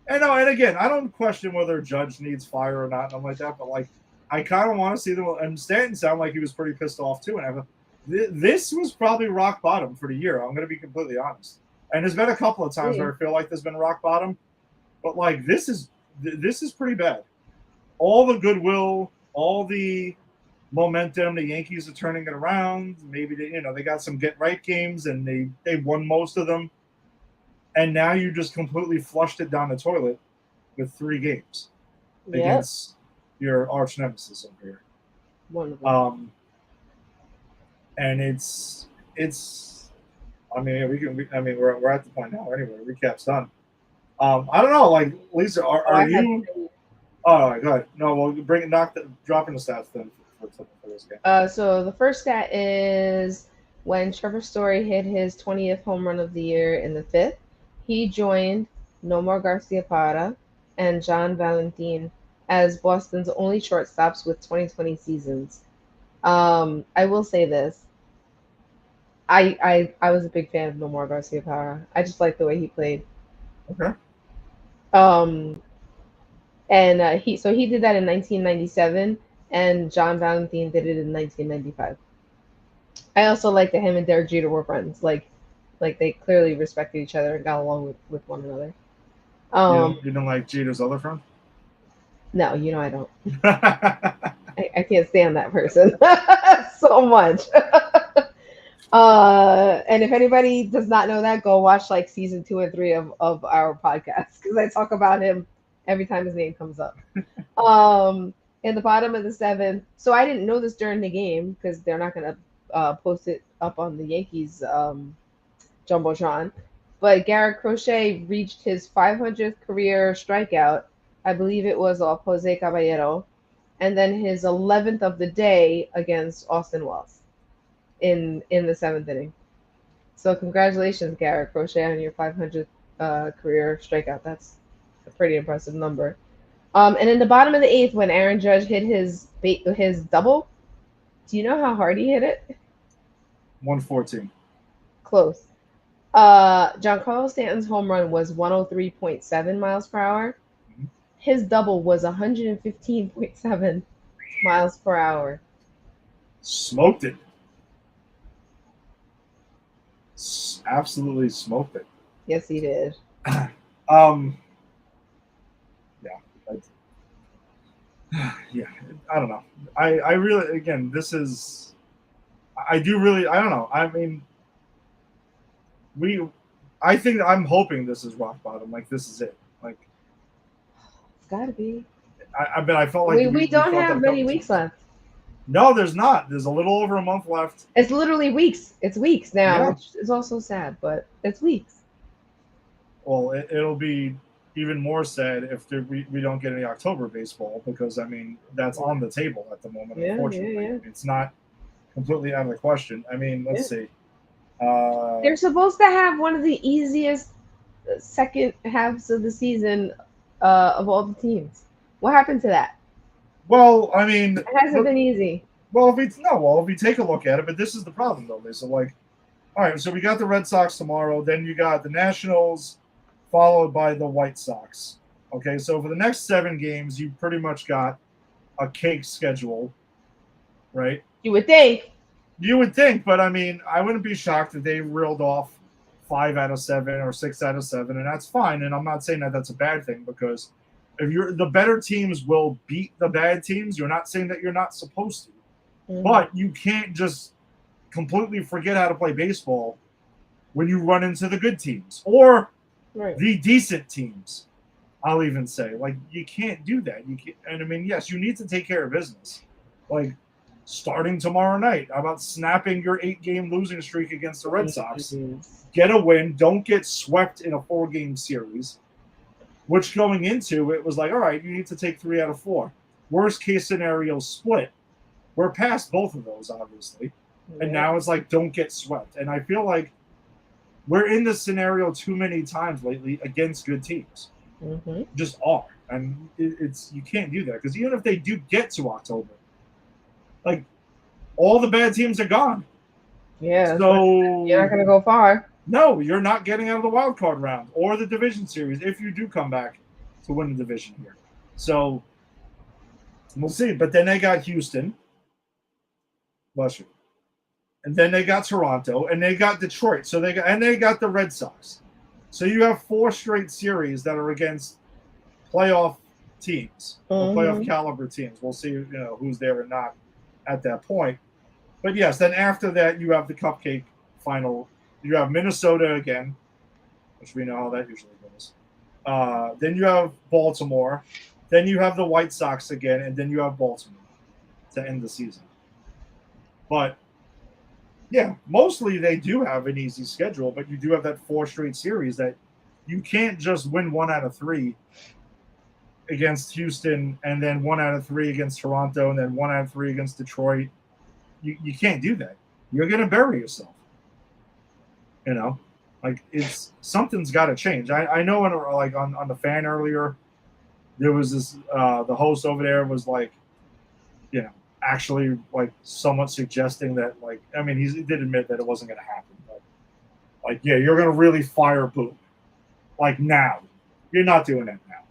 And again, I don't question whether Judge needs fire or not, nothing like that. But like, I kind of want to see them. And Stanton sounded like he was pretty pissed off too. And this was probably rock bottom for the year. I'm going to be completely honest. And there's been a couple of times where I feel like there's been rock bottom, but like this is pretty bad. All the goodwill, all the momentum, the Yankees are turning it around. Maybe they got some get right games and they won most of them. And now you just completely flushed it down the toilet with 3 games against your arch nemesis over here. One of them. And it's. I mean, we're at the point now. Anyway, recap's done. I don't know. Like Lisa, are you? Oh, go ahead. No, we'll dropping the stats then for this game. So the first stat is when Trevor Story hit his 20th home run of the year in the 5th. He joined Nomar Garciaparra and John Valentin as Boston's only shortstops with 2020 seasons. I will say this. I was a big fan of Nomar Garciaparra. I just liked the way he played. Okay. And he did that in 1997, and John Valentin did it in 1995. I also like that him and Derek Jeter were friends. Like they clearly respected each other and got along with one another. You don't like Jeter's other friend? No, I don't. I can't stand that person so much. And if anybody does not know that, go watch like season 2 and 3 of our podcast, because I talk about him every time his name comes up. In the bottom of the 7th. So I didn't know this during the game because they're not going to post it up on the Yankees Jumbotron. But Garrett Crochet reached his 500th career strikeout. I believe it was off Jose Caballero. And then his 11th of the day against Austin Wells in the 7th inning. So congratulations, Garrett Crochet, on your 500th career strikeout. That's a pretty impressive number. And in the bottom of the 8th, when Aaron Judge hit his double, do you know how hard he hit it? 114. Close. Giancarlo Stanton's home run was 103.7 miles per hour. Mm-hmm. His double was 115.7 miles per hour. Smoked it. Absolutely smoked it. Yes, he did. Yeah, I don't know. I really, again, I don't know. I mean, I'm hoping this is rock bottom. Like, this is it. Like, it's gotta be. I felt like we don't have many weeks left. No, there's not. There's a little over a month left. It's literally weeks. It's weeks now, which is also sad, but it's weeks. Well, it'll be even more sad if we don't get any October baseball, because, I mean, that's on the table at the moment, unfortunately. Yeah. It's not completely out of the question. I mean, let's see. They're supposed to have one of the easiest second halves of the season of all the teams. What happened to that? Well, I mean, it hasn't been easy. Well, if we take a look at it, but this is the problem, though, Lisa. Like, all right, so we got the Red Sox tomorrow, then you got the Nationals, followed by the White Sox. Okay, so for the next 7 games, you pretty much got a cake schedule, right? You would think. You would think, but I mean, I wouldn't be shocked if they reeled off 5 out of 7 or 6 out of 7, and that's fine. And I'm not saying that that's a bad thing, because if the better teams will beat the bad teams, you're not saying that you're not supposed to. Mm-hmm. But you can't just completely forget how to play baseball when you run into the good teams or the decent teams. I'll even say, like, you can't do that. You can't, and I mean, yes, you need to take care of business. Like, starting tomorrow night, how about snapping your 8-game losing streak against the Red Sox? Mm-hmm. Get a win. Don't get swept in a 4-game series. Which going into it was like, all right, you need to take 3 out of 4. worst case scenario split. We're past both of those, obviously. And now it's like, don't get swept. And I feel like we're in this scenario too many times lately against good teams. Mm-hmm. Just are. And it's you can't do that. Because even if they do get to October, like, all the bad teams are gone. Yeah. So you're not going to go far. No, you're not getting out of the wild card round or the division series if you do come back to win the division here. So we'll see. But then they got Houston. Bless you. And then they got Toronto, and they got Detroit. So they got the Red Sox. So you have 4 straight series that are against playoff teams, or playoff caliber teams. We'll see, who's there and not at that point. But yes, then after that, you have the cupcake final. You have Minnesota again, which we know how that usually goes. Then you have Baltimore. Then you have the White Sox again, and then you have Baltimore to end the season. But yeah, mostly they do have an easy schedule, but you do have that 4 straight series that you can't just win 1 out of 3 against Houston, and then 1 out of 3 against Toronto, and then 1 out of 3 against Detroit. You can't do that. You're going to bury yourself. Like, something's got to change. I know on the fan earlier, there was this the host over there was like, actually like somewhat suggesting that, like, I mean, he did admit that it wasn't going to happen, but like, yeah, you're going to really fire Boone, like, now. You're not doing that now.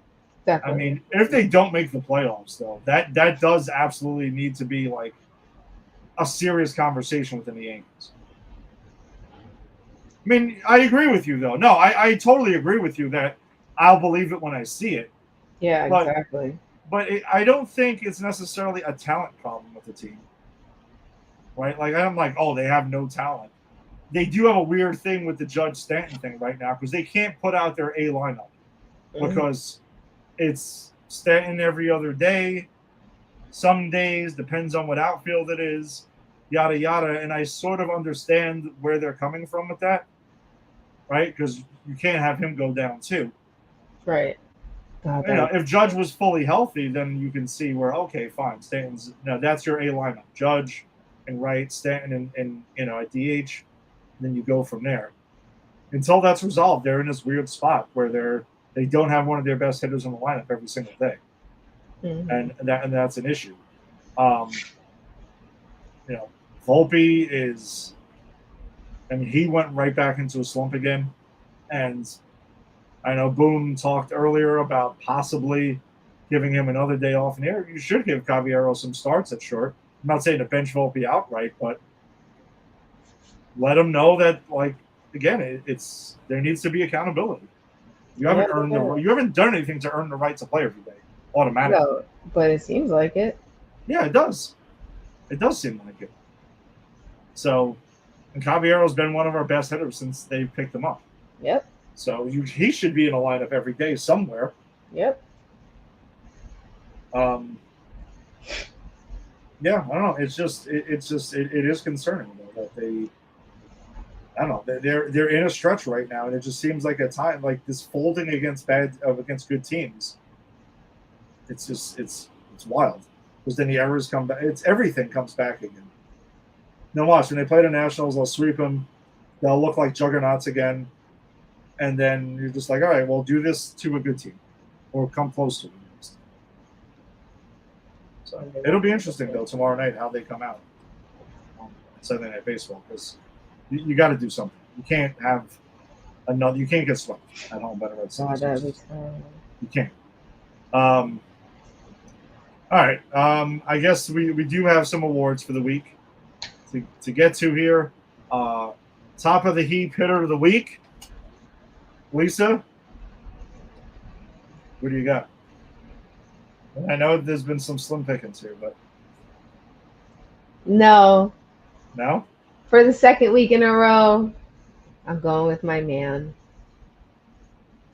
Definitely. I mean, if they don't make the playoffs, though, that does absolutely need to be like a serious conversation within the Yankees. I mean, I agree with you, though. No, I totally agree with you that I'll believe it when I see it. Yeah, exactly. But I don't think it's necessarily a talent problem with the team, right? Like, I'm like, oh, they have no talent. They do have a weird thing with the Judge Stanton thing right now because they can't put out their A lineup because it's Stanton every other day. Some days, depends on what outfield it is, yada, yada. And I sort of understand where they're coming from with that, right? Because you can't have him go down, too. Right. God, if Judge was fully healthy, then you can see where, okay, fine, Stanton's that's your A lineup. Judge and Wright, Stanton and at DH, and then you go from there. Until that's resolved, they're in this weird spot where they don't have one of their best hitters in the lineup every single day, and that's an issue. Volpe is, I mean, he went right back into a slump again, and I know Boone talked earlier about possibly giving him another day off in the air. You should give Caballero some starts at short. I'm not saying to bench Volpe outright, but let him know that, like, again, it's there needs to be accountability. You haven't you haven't done anything to earn the right to play every day automatically. No, but it seems like it. Yeah, it does. It does seem like it. So, and Caballero's been one of our best hitters since they picked him up. Yep. So he should be in a lineup every day somewhere. Yep. Yeah, I don't know. It's just it is concerning though that they. I don't know. They're in a stretch right now, and it just seems like at times like this folding against good teams. It's wild because then the errors come back. Everything comes back again. Now watch when they play the Nationals, they'll sweep them. They'll look like juggernauts again. And then you're just like, all right, well, do this to a good team or come close to it. So it'll be interesting, though, tomorrow night how they come out on Sunday Night Baseball because you got to do something. You can't have another – you can't get swept at home by the Red Sox. You can't. All right. I guess we do have some awards for the week to get to here. Top of the heap hitter of the week. Lisa, what do you got? I know there's been some slim pickings here, but no. For the second week in a row, I'm going with my man.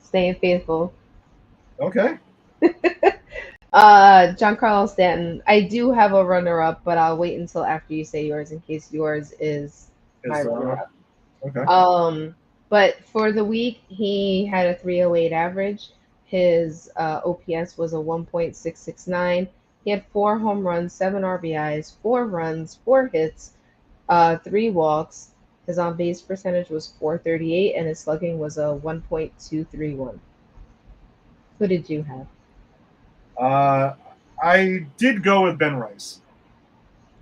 Staying faithful. Okay. Giancarlo Stanton. I do have a runner-up, but I'll wait until after you say yours in case yours is my runner-up. Okay. But for the week, he had a 308 average. His OPS was a 1.669. He had 4 home runs, 7 RBIs, 4 runs, 4 hits, 3 walks. His on base percentage was 438, and his slugging was a 1.231. Who did you have? I did go with Ben Rice.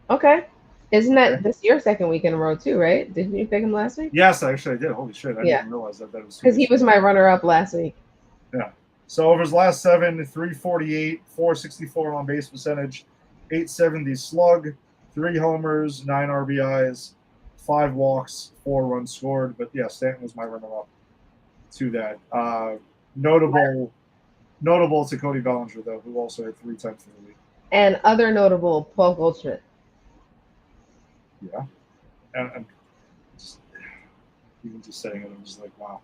Okay. Isn't that Okay. this your second week in a row too, right? Didn't you pick him last week? Yes, actually, I did. Holy shit! I Yeah. didn't realize that. That was 2 Because he weeks was ago. my runner-up last week. Yeah. So over his last 7, 348, 464 on base percentage, 870 slug, 3 homers, 9 RBIs, 5 walks, 4 runs scored. But yeah, Stanton was my runner-up to that. Notable to Cody Bellinger though, who also had 3 times for the week. And other notable, Paul Goldschmidt. Yeah, and just, even just saying it, I'm just like, wow.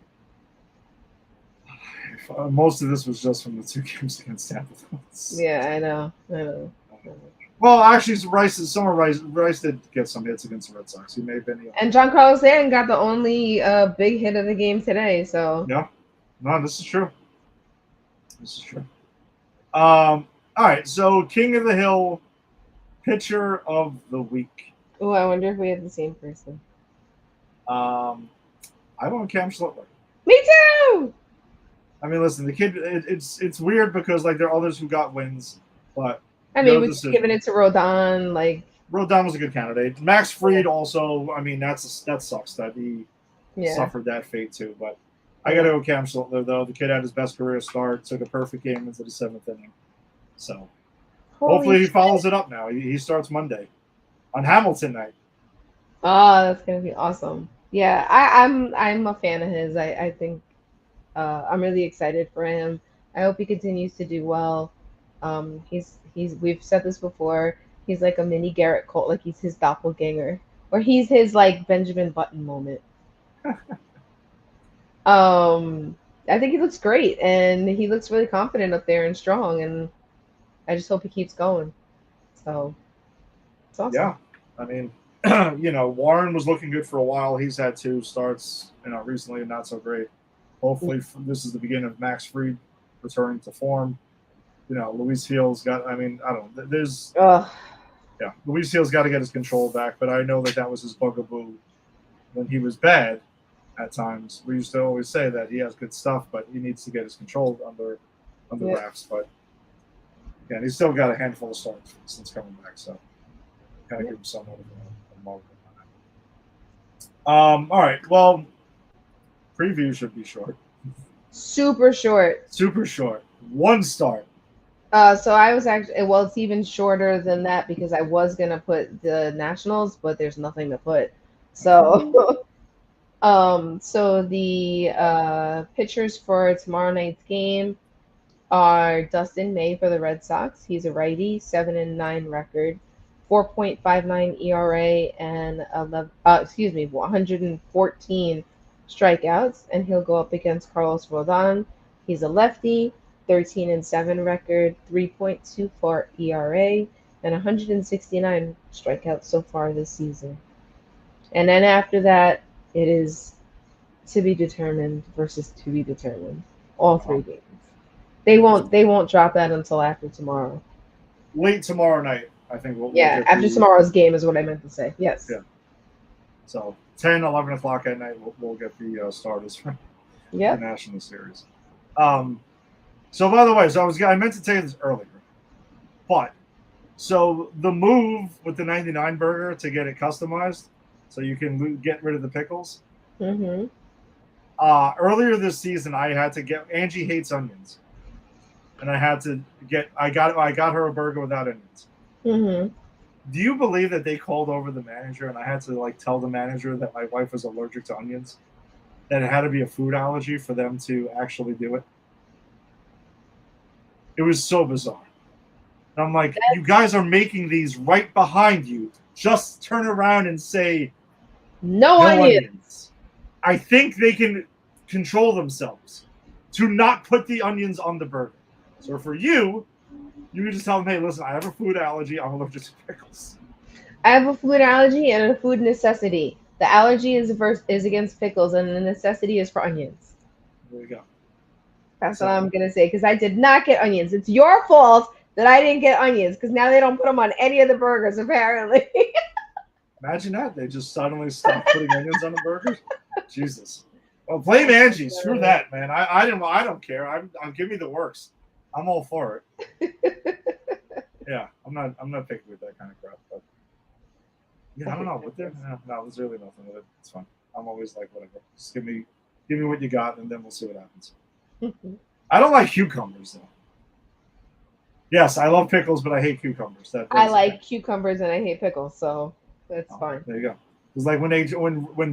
Most of this was just from the 2 games against Tampa. Yeah, I know. Well, actually, Rice did get some hits against the Red Sox. He may have been. And Giancarlo Stanton got the only big hit of the game today. So Yeah, no, this is true. This is true. All right, so King of the Hill, pitcher of the week. oh, I wonder if we have the same person. I want Cam Schlittler. Me too. I mean, listen, the kid. It's weird because like there are others who got wins, but I mean, we're giving it to Rodon. Like Rodon was a good candidate. Max Fried also. I mean, that sucks that he suffered that fate too. But I got to go Cam Schlittler though. The kid had his best career start. Took a perfect game into the 7th inning. So hopefully he follows it up now. He starts Monday on Hamilton night. Oh, that's gonna be awesome. Yeah, I'm a fan of his. I think I'm really excited for him. I hope he continues to do well. He's we've said this before. He's like a mini Garrett Cole, like he's his doppelganger, or he's his like Benjamin Button moment. I think he looks great, and he looks really confident up there and strong, and I just hope he keeps going. So it's awesome. Yeah, I mean, Warren was looking good for a while. He's had 2 starts, recently, not so great. Hopefully, this is the beginning of Max Fried returning to form. Luis Fields got. I mean, I don't know. There's. Yeah, Luis Fields got to get his control back, but I know that was his bugaboo when he was bad. At times, we used to always say that he has good stuff, but he needs to get his control under wraps. But yeah, he's still got a handful of starts since coming back, so kind of give him somewhat of a mark on that. All right, well, preview should be short. Super short. Super short. 1 start. So I was actually it's even shorter than that because I was gonna put the Nationals, but there's nothing to put. So so the pitchers for tomorrow night's game are Dustin May for the Red Sox. He's a righty, 7-9 record, 4.59 ERA, and 114 strikeouts, and he'll go up against Carlos Rodon. He's a lefty, 13-7 record, 3.24 ERA, and 169 strikeouts so far this season. And then after that, it is to be determined versus to be determined. All 3 games. They won't drop that until after tomorrow. Late tomorrow night, I think. After tomorrow's game is what I meant to say. Yes. Yeah. So 10, 11 o'clock at night, we'll get the starters for the National Series. So by the way, I meant to tell you this earlier, but so the move with the 99 burger to get it customized, so you can get rid of the pickles. Mm-hmm. Earlier this season, I had to get. Angie hates onions, and I had to get. I got her a burger without onions. Mm-hmm. Do you believe that they called over the manager, and I had to tell the manager that my wife was allergic to onions, that it had to be a food allergy for them to actually do it? It was so bizarre. And I'm like, you guys are making these right behind you. Just turn around and say, no onions. I think they can control themselves to not put the onions on the burger. So for you can just tell them, hey, listen, I have a food allergy. I'm allergic to pickles. I have a food allergy and a food necessity. The allergy is against pickles, and the necessity is for onions. There you go. That's what I'm going to say, because I did not get onions. It's your fault that I didn't get onions because now they don't put them on any of the burgers apparently. Imagine that. They just suddenly stopped putting onions on the burgers. Jesus. Well, blame Angie. Screw that, man. I don't care. I'm give me the works. I'm all for it. Yeah, I'm not picky with that kind of crap. But yeah, I don't know. With there, no, there's really nothing with it. It's fine. I'm always like, whatever. Just give me what you got, and then we'll see what happens. I don't like cucumbers though. Yes, I love pickles, but I hate cucumbers. I like cucumbers and I hate pickles, so that's fine. There you go. It's like when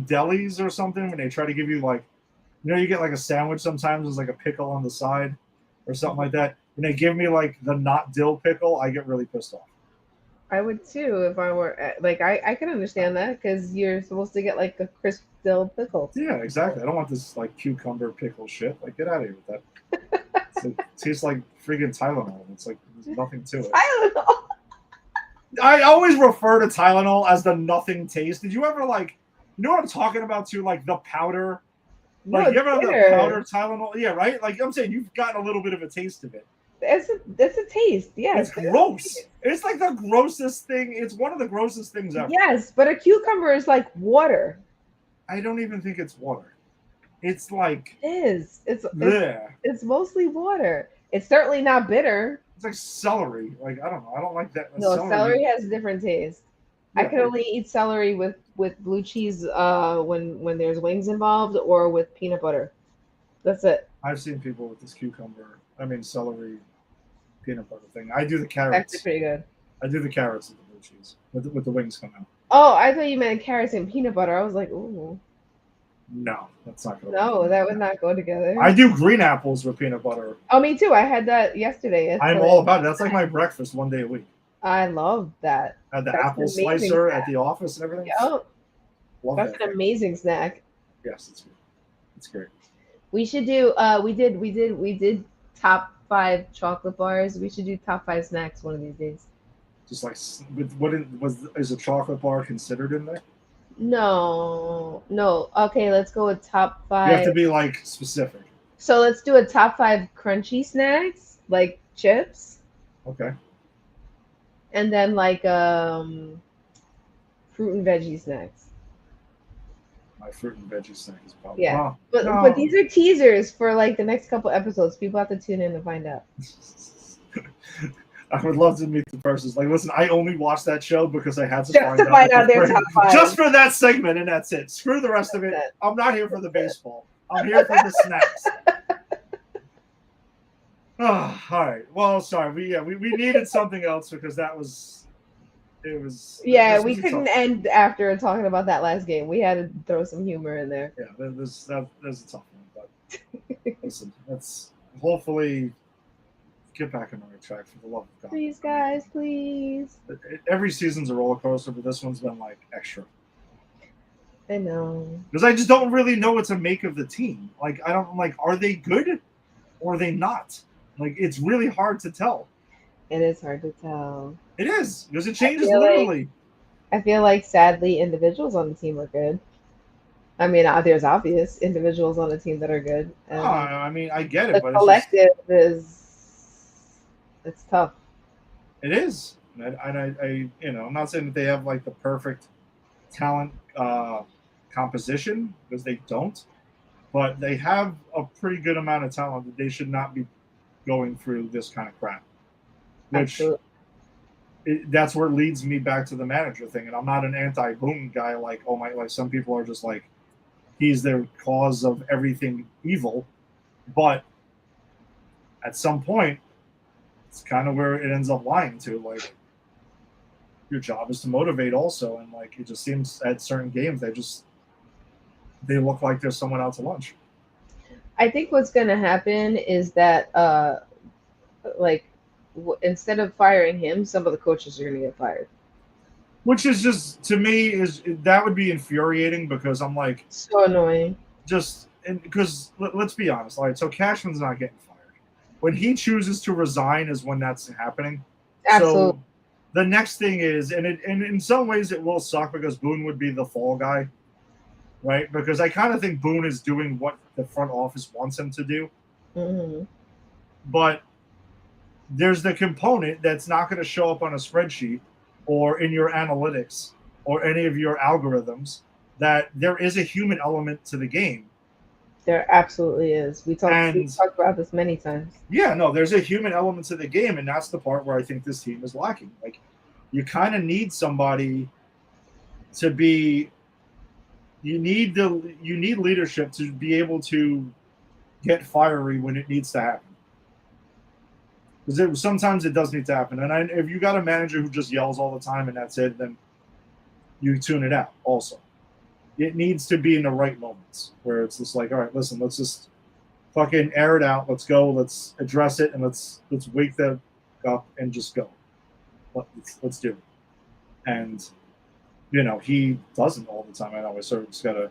delis or something, when they try to give you like, you get like a sandwich sometimes, there's like a pickle on the side or something like that. When they give me like the not dill pickle, I get really pissed off. I would too if I were like I can understand that because you're supposed to get like a crisp dill pickle. Yeah, exactly. I don't want this like cucumber pickle shit. Like, get out of here with that. It tastes like freaking Tylenol. It's like there's nothing to it. Tylenol. I always refer to Tylenol as the nothing taste. Did you ever like, you know what I'm talking about too? Like the powder. Like, you ever have the powder Tylenol? Yeah, right? Like I'm saying, you've gotten a little bit of a taste of it. That's a taste, yes. It's gross. It's like the grossest thing. It's one of the grossest things ever. Yes, but a cucumber is like water. I don't even think it's water. It's like it is. It's mostly water. It's certainly not bitter. It's like celery. Like I don't know. I don't like that. No, celery has a different taste. Yeah, I can only eat celery with blue cheese when there's wings involved or with peanut butter. That's it. I've seen people with this celery peanut butter thing. I do the carrots. That's pretty good. I do the carrots with the blue cheese with the wings come out. Oh, I thought you meant carrots and peanut butter. I was like, ooh. No, that's not going to No, that would not go together. I do green apples with peanut butter. Oh, me too. I had that yesterday. I'm all about it. That's like my breakfast one day a week. I love that. I had the apple slicer at the office and everything. Yeah. That's an amazing snack. Yes, it's good. It's great. We should do we did top 5 chocolate bars. We should do top 5 snacks one of these days. Just like is a chocolate bar considered in there? No. Okay, let's go with top 5. You have to be like specific. So let's do a top 5 crunchy snacks, like chips. Okay. And then like fruit and veggie snacks. My fruit and veggie snack is probably but these are teasers for like the next couple episodes. People have to tune in to find out. I would love to meet the persons. Like, listen, I only watched that show because I had to find out their top 5. Just for that segment, and that's it. Screw the rest of it. I'm not here for the baseball. I'm here for the snacks. Oh, all right. Well, sorry. We needed something else because it was. Yeah, we couldn't end after talking about that last game. We had to throw some humor in there. Yeah, there's a tough one. But listen, let's hopefully get back on the right track for the love of God. Please, guys, please. Every season's a roller coaster, but this one's been like extra. I know. Because I just don't really know what to make of the team. Like, are they good or are they not? Like, it's really hard to tell. It is hard to tell. It is, because it changes literally. I feel like, sadly, individuals on the team are good. I mean, there's obvious individuals on the team that are good. I mean, I get it, but the collective it's tough. It is. And I I'm not saying that they have like the perfect talent composition, because they don't, but they have a pretty good amount of talent that they should not be going through this kind of crap. Which that's where it leads me back to the manager thing. And I'm not an anti-Boone guy like some people are just like, he's the cause of everything evil. But at some point, it's kind of where it ends up lying to. Like, your job is to motivate also. And like, it just seems at certain games, they look like there's someone out to lunch. I think what's going to happen is that instead of firing him, some of the coaches are going to get fired. Which is just, to me, that would be infuriating, because I'm like, so annoying. Because let's be honest, like, so Cashman's not getting fired. When he chooses to resign is when that's happening. Absolutely. So the next thing is, and in some ways it will suck, because Boone would be the fall guy, right? Because I kind of think Boone is doing what the front office wants him to do. Mm-hmm. But there's the component that's not going to show up on a spreadsheet or in your analytics or any of your algorithms, that there is a human element to the game. There absolutely is. We've And talked about this many times. yeah, no, there's a human element to the game, and that's the part where I think this team is lacking. Like, you kind of need somebody to be. You need leadership to be able to get fiery when it needs to happen. Because sometimes it does need to happen, and if you got a manager who just yells all the time and that's it, then you tune it out. Also, it needs to be in the right moments where it's just like, all right, listen, let's just fucking air it out. Let's go. Let's address it, and let's wake them up and just go. Let's do it. And he doesn't all the time. I know. I sort of just gotta.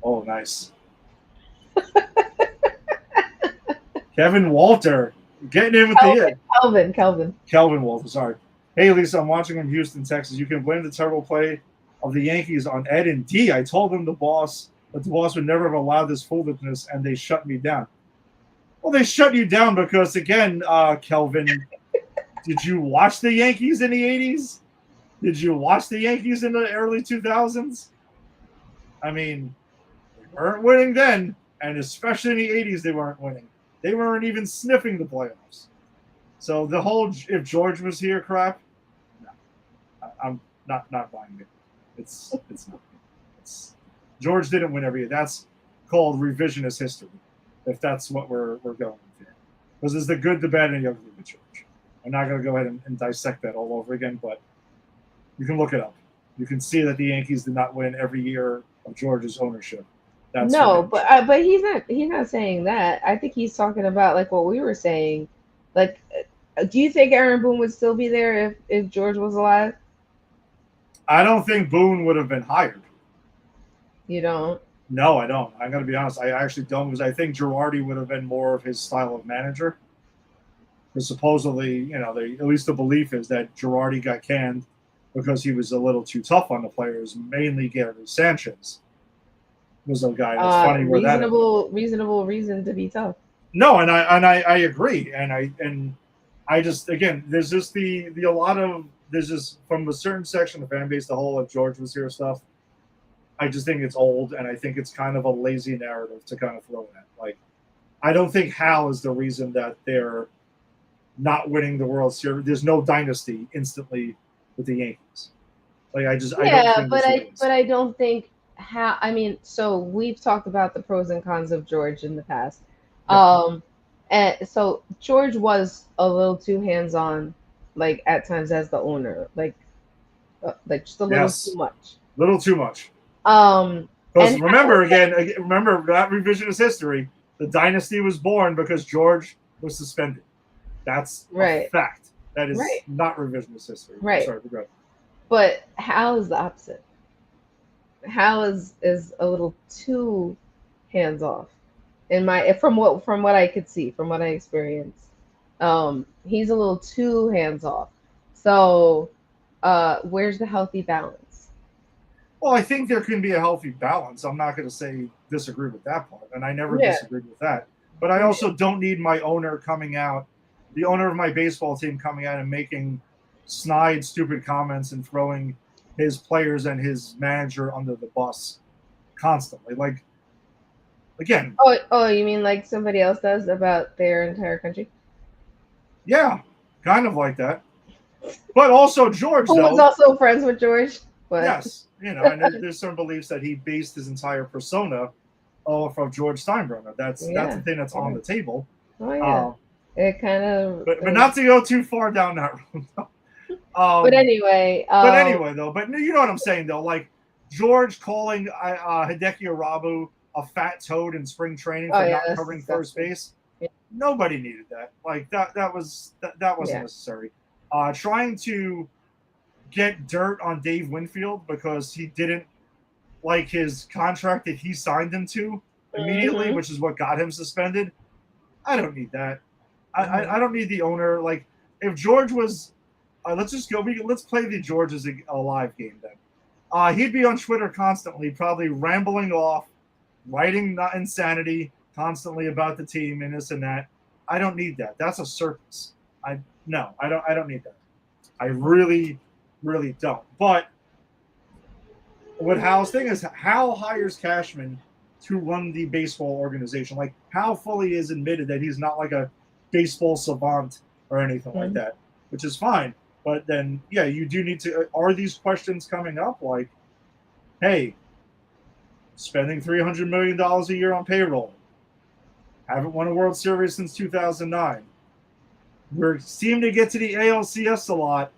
Oh, nice. Kevin Walter getting in with Kelvin Walter. Sorry. Hey, Lisa, I'm watching from Houston, Texas. You can blame the terrible play of the Yankees on Ed and D. I told them that the boss would never have allowed this foolishness, and they shut me down. Well, they shut you down because, again, Kelvin, did you watch the Yankees in the 80s? Did you watch the Yankees in the early 2000s? I mean, they weren't winning then, and especially in the 80s, they weren't winning. They weren't even sniffing the playoffs. So the whole if George was here crap, no, I'm not buying it. It's not. George didn't win every year. That's called revisionist history, if that's what we're going with here. Because there's the good, the bad, and the ugly with George. I'm not going to go ahead and dissect that all over again, but you can look it up. You can see that the Yankees did not win every year of George's ownership. That's but he's not saying that. I think he's talking about like what we were saying. Like, do you think Aaron Boone would still be there if George was alive? I don't think Boone would have been hired. You don't? No, I don't. I'm going to be honest. I actually don't, because I think Girardi would have been more of his style of manager. Because supposedly, at least the belief is that Girardi got canned because he was a little too tough on the players, mainly Gary Sanchez was a guy. That's funny where reasonable reason to be tough. No, and I agree, and I just, again, there's just there's just from a certain section of the fan base, the whole if George was here stuff. I just think it's old, and I think it's kind of a lazy narrative to kind of throw at. Like, I don't think Hal is the reason that they're not winning the World Series. There's no dynasty instantly with the Yankees. Like, I don't think how. I mean, so we've talked about the pros and cons of George in the past. Yeah. And so George was a little too hands-on, like at times as the owner, like just a little too much. Little too much. Because remember that revisionist history. The dynasty was born because George was suspended. That's a fact. That is not revisionist history. Right. Sorry, go ahead. But Hal is the opposite. Hal is a little too hands off. From what I could see, from what I experienced, he's a little too hands off. So, where's the healthy balance? Well, I think there can be a healthy balance. I'm not going to disagree with that part, and I never disagreed with that. But I also don't need my owner coming out, the owner of my baseball team coming out and making snide, stupid comments and throwing his players and his manager under the bus constantly. Like, again. Oh, you mean like somebody else does about their entire country? Yeah, kind of like that. But also George, who was also friends with George. But. Yes, and there's some beliefs that he based his entire persona off of George Steinbrenner. That's the thing that's on the table. Oh yeah, it kind of. But not to go too far down that road. But anyway. But you know what I'm saying though. Like George calling Hideki Arabu a fat toad in spring training for not covering first base. Yeah. Nobody needed that. Like that wasn't necessary. Trying to get dirt on Dave Winfield because he didn't like his contract that he signed him to immediately, which is what got him suspended. I don't need that. I don't need the owner. Like, if George was, let's play the George as a live game then. He'd be on Twitter constantly, probably rambling off, writing insanity constantly about the team and this and that. I don't need that. That's a circus. I don't need that. I really, really don't. But what Hal's thing is, Hal hires Cashman to run the baseball organization. Like, Hal fully is admitted that he's not like a baseball savant or anything like that, which is fine. But then, yeah, you do need to. Are these questions coming up? Like, hey, spending $300 million a year on payroll, haven't won a World Series since 2009. We seem to get to the ALCS a lot,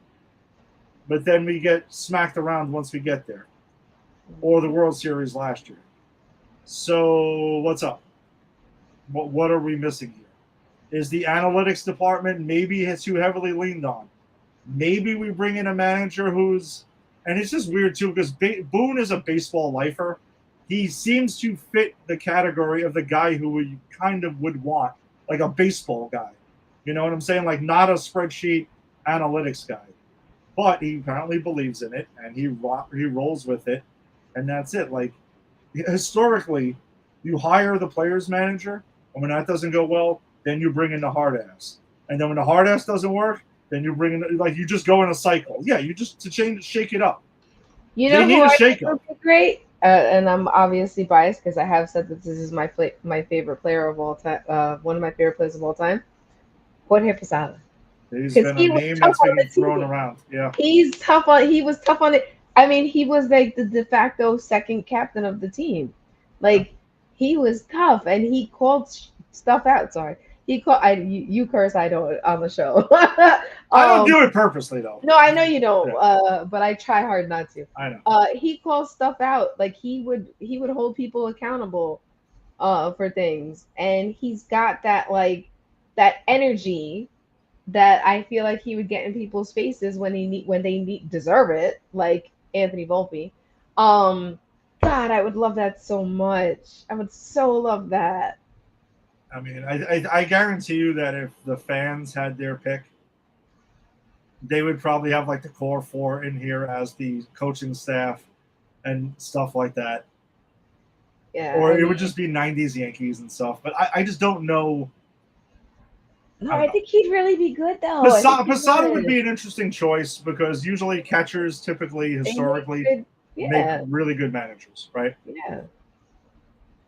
but then we get smacked around once we get there, or the World Series last year. So what's up? What are we missing here? Is the analytics department maybe too heavily leaned on? Maybe we bring in a manager who's, and it's just weird too because Boone is a baseball lifer. He seems to fit the category of the guy who we kind of would want, like a baseball guy. You know what I'm saying? Like not a spreadsheet analytics guy. But he apparently believes in it, and he rolls with it, and that's it. Like, historically, you hire the players manager, and when that doesn't go well, then you bring in the hard ass. And then when the hard ass doesn't work, then you bring in, like, you just go in a cycle. Yeah, you just shake it up. You know they need who a I shake think up. would be great? And I'm obviously biased because I have said that this is my favorite player of all time, one of my favorite players of all time, Jorge Posada. He's been a name that's been thrown around. Yeah. He was tough on it. I mean, he was like the de facto second captain of the team. Like, he was tough, and he called stuff out. Sorry. He called. You curse. I don't on the show. I don't do it purposely though. No, I know you don't. Yeah. But I try hard not to. I know. He calls stuff out. Like he would hold people accountable, for things, and he's got that that energy that I feel like he would get in people's faces when they deserve it, like Anthony Volpe. God, I would love that so much. I would so love that. I mean, I guarantee you that if the fans had their pick, they would probably have like the core four in here as the coaching staff and stuff like that. Yeah. Or it would just be 90s Yankees and stuff. But I just don't know. No, I think he'd really be good though. Posada would be an interesting choice because usually catchers typically, historically, make really good managers, right? Yeah.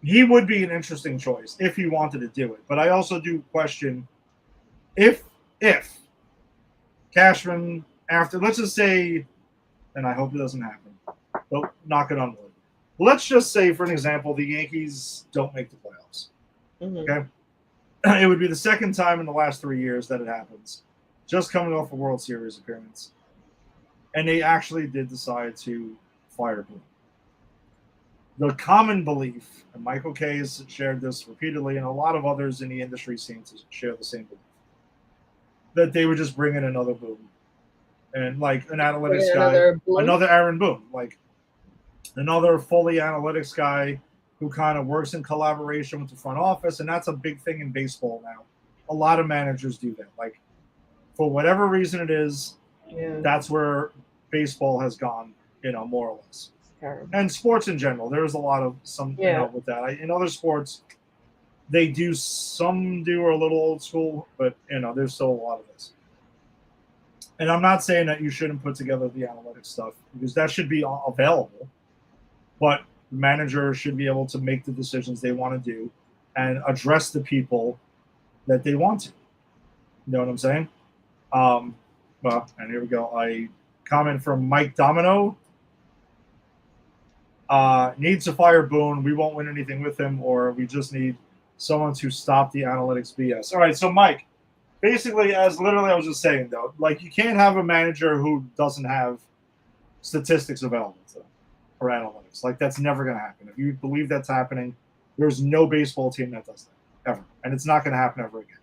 He would be an interesting choice if he wanted to do it. But I also do question if Cashman, after, let's just say, and I hope it doesn't happen, but knock it on wood. Let's just say, for an example, the Yankees don't make the playoffs. Mm-hmm. Okay? It would be the second time in the last 3 years that it happens, just coming off a World Series appearance. And they actually did decide to fire Boone. The common belief, and Michael Kay has shared this repeatedly, and a lot of others in the industry seem to share the same belief, that they would just bring in another Boone. And like an analytics guy, another Aaron Boone, like another fully analytics guy who kind of works in collaboration with the front office, and that's a big thing in baseball now. A lot of managers do that. Like, for whatever reason it is, that's where baseball has gone, more or less. And sports in general, there's a lot of with that. In other sports, some are a little old school, but there's still a lot of this. And I'm not saying that you shouldn't put together the analytics stuff because that should be available, but the manager should be able to make the decisions they want to do and address the people that they want to. You know what I'm saying? Well, and here we go. A comment from Mike Domino. Needs to fire Boone. We won't win anything with him, or we just need someone to stop the analytics BS. All right, so Mike, basically, as literally I was just saying, though, like you can't have a manager who doesn't have statistics available to them for analytics. Like that's never going to happen. If you believe that's happening, there's no baseball team that does that ever, and it's not going to happen ever again.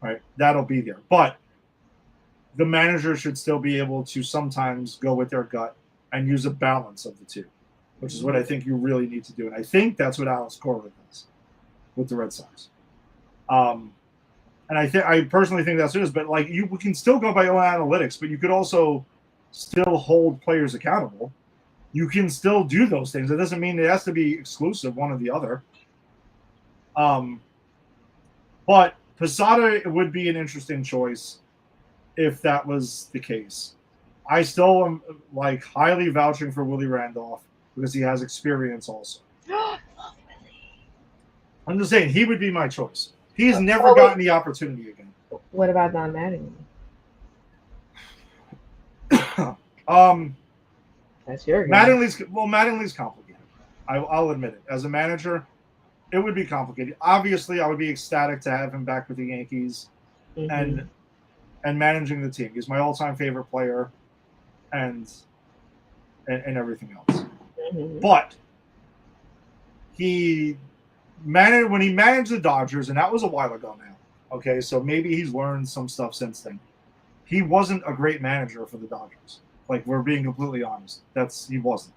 All right, that'll be there, but the manager should still be able to sometimes go with their gut and use a balance of the two, which is what I think you really need to do. And I think that's what Alex Cora does with the Red Sox. And I personally think that's what it is. But like we can still go by your own analytics, but you could also still hold players accountable. You can still do those things. It doesn't mean it has to be exclusive, one or the other. But Posada would be an interesting choice if that was the case. I still am like highly vouching for Willie Randolph because he has experience also. I'm just saying he would be my choice. He's never gotten the opportunity again. What about Don Mattingly? That's your guy. Mattingly's complicated. I'll admit it. As a manager, it would be complicated. Obviously, I would be ecstatic to have him back with the Yankees and managing the team. He's my all-time favorite player, and everything else. But when he managed the Dodgers, and that was a while ago now. Okay, so maybe he's learned some stuff since then. He wasn't a great manager for the Dodgers. Like, we're being completely honest. He wasn't.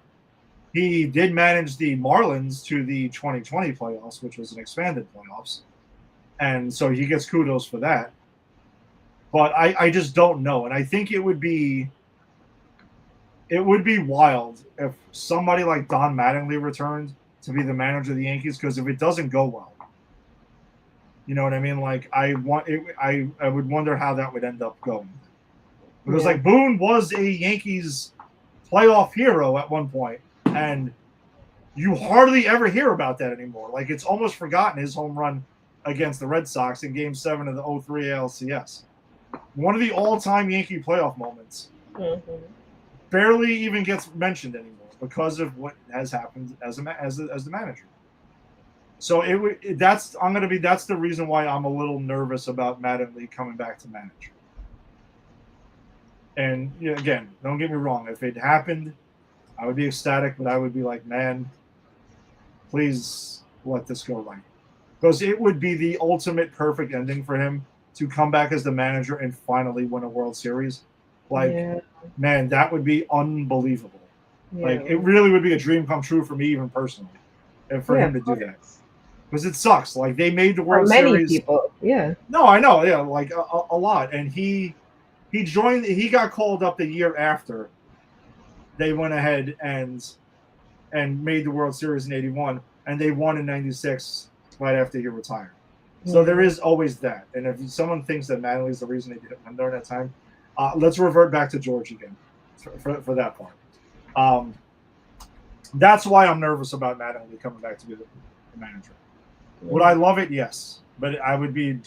He did manage the Marlins to the 2020 playoffs, which was an expanded playoffs. And so he gets kudos for that. But I just don't know. And I think it would be wild if somebody like Don Mattingly returned to be the manager of the Yankees, because if it doesn't go well, you know what I mean? Like, I would wonder how that would end up going. Because like Boone was a Yankees playoff hero at one point, and you hardly ever hear about that anymore. Like, it's almost forgotten, his home run against the Red Sox in Game 7 of the 03 ALCS. One of the all-time Yankee playoff moments. Barely even gets mentioned anymore because of what has happened as the manager. So that's the reason why I'm a little nervous about Mattingly coming back to manage. And again, don't get me wrong, if it happened, I would be ecstatic, but I would be like, man, please let this go right. Because it would be the ultimate perfect ending for him to come back as the manager and finally win a World Series. Like, man, that would be unbelievable. Yeah. Like, it really would be a dream come true for me, even personally, and for him to do that. Because it sucks. Like, they made the World Series. Many people, yeah. No, I know, yeah, like a lot. And he got called up the year after they went ahead and made the World Series in 81, and they won in 96 right after he retired. So there is always that. And if someone thinks that Mattingly is the reason they did it during that time, let's revert back to George again for that part. That's why I'm nervous about Mattingly coming back to be the manager. Would I love it? Yes. But I would be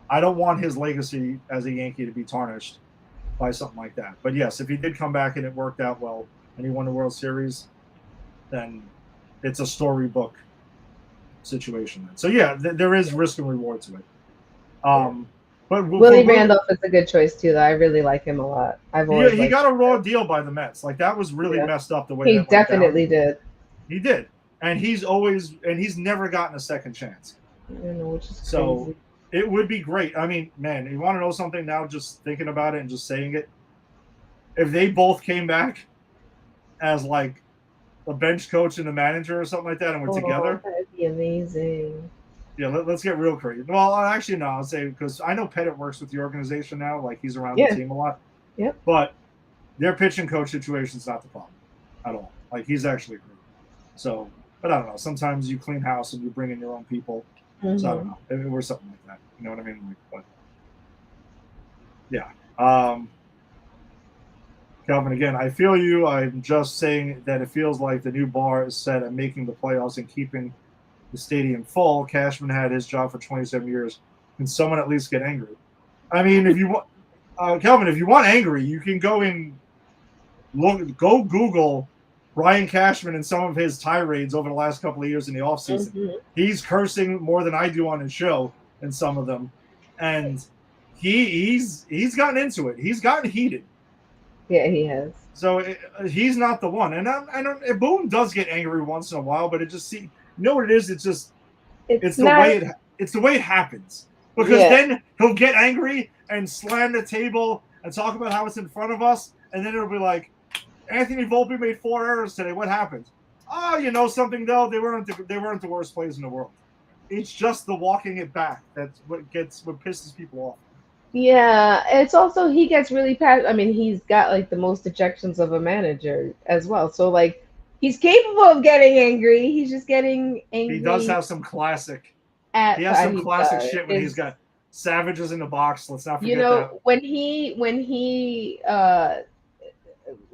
I don't want his legacy as a Yankee to be tarnished by something like that. But yes, if he did come back and it worked out well and he won the World Series, then it's a storybook situation. So yeah, there is risk and reward to it. But Willie Randolph is a good choice too, though. I really like him a lot. He got a raw deal by the Mets. Like, that was really messed up the way he definitely did. He did, and he's never gotten a second chance. I know, which is so crazy. It would be great. I mean, man, you want to know something now? Just thinking about it and just saying it. If they both came back as like a bench coach and a manager or something like that, and we're together, that'd be amazing. Yeah, let's get real crazy. Well, actually, no, I'll say, because I know Pettit works with the organization now. Like, he's around the team a lot. Yep. But their pitch and coach situation is not the problem at all. Like, he's actually great. So, but I don't know. Sometimes you clean house and you bring in your own people. So I don't know. Or something like that. You know what I mean? Like, but yeah. Calvin, again, I feel you. I'm just saying that it feels like the new bar is set at making the playoffs and keeping the stadium full. Cashman had his job for 27 years. Can someone at least get angry? I mean, if you want, Calvin, if you want angry, you can go Google Brian Cashman and some of his tirades over the last couple of years in the offseason. He's cursing more than I do on his show in some of them, and he's gotten into it. He's gotten heated. Yeah, he has. So he's not the one. And Boone does get angry once in a while, but it just you know what it is? It's just it's the way it happens. Because then he'll get angry and slam the table and talk about how it's in front of us, and then it'll be like, Anthony Volpe made 4 errors today. What happened? Oh, you know something though? They weren't the worst plays in the world. It's just the walking it back that's what pisses people off. Yeah, it's also he gets really passionate. I mean, he's got like the most ejections of a manager as well. So like he's capable of getting angry. He's just getting angry. He does have some classic. He has some classic shit when he's got Savages in the box. Let's not forget that. When he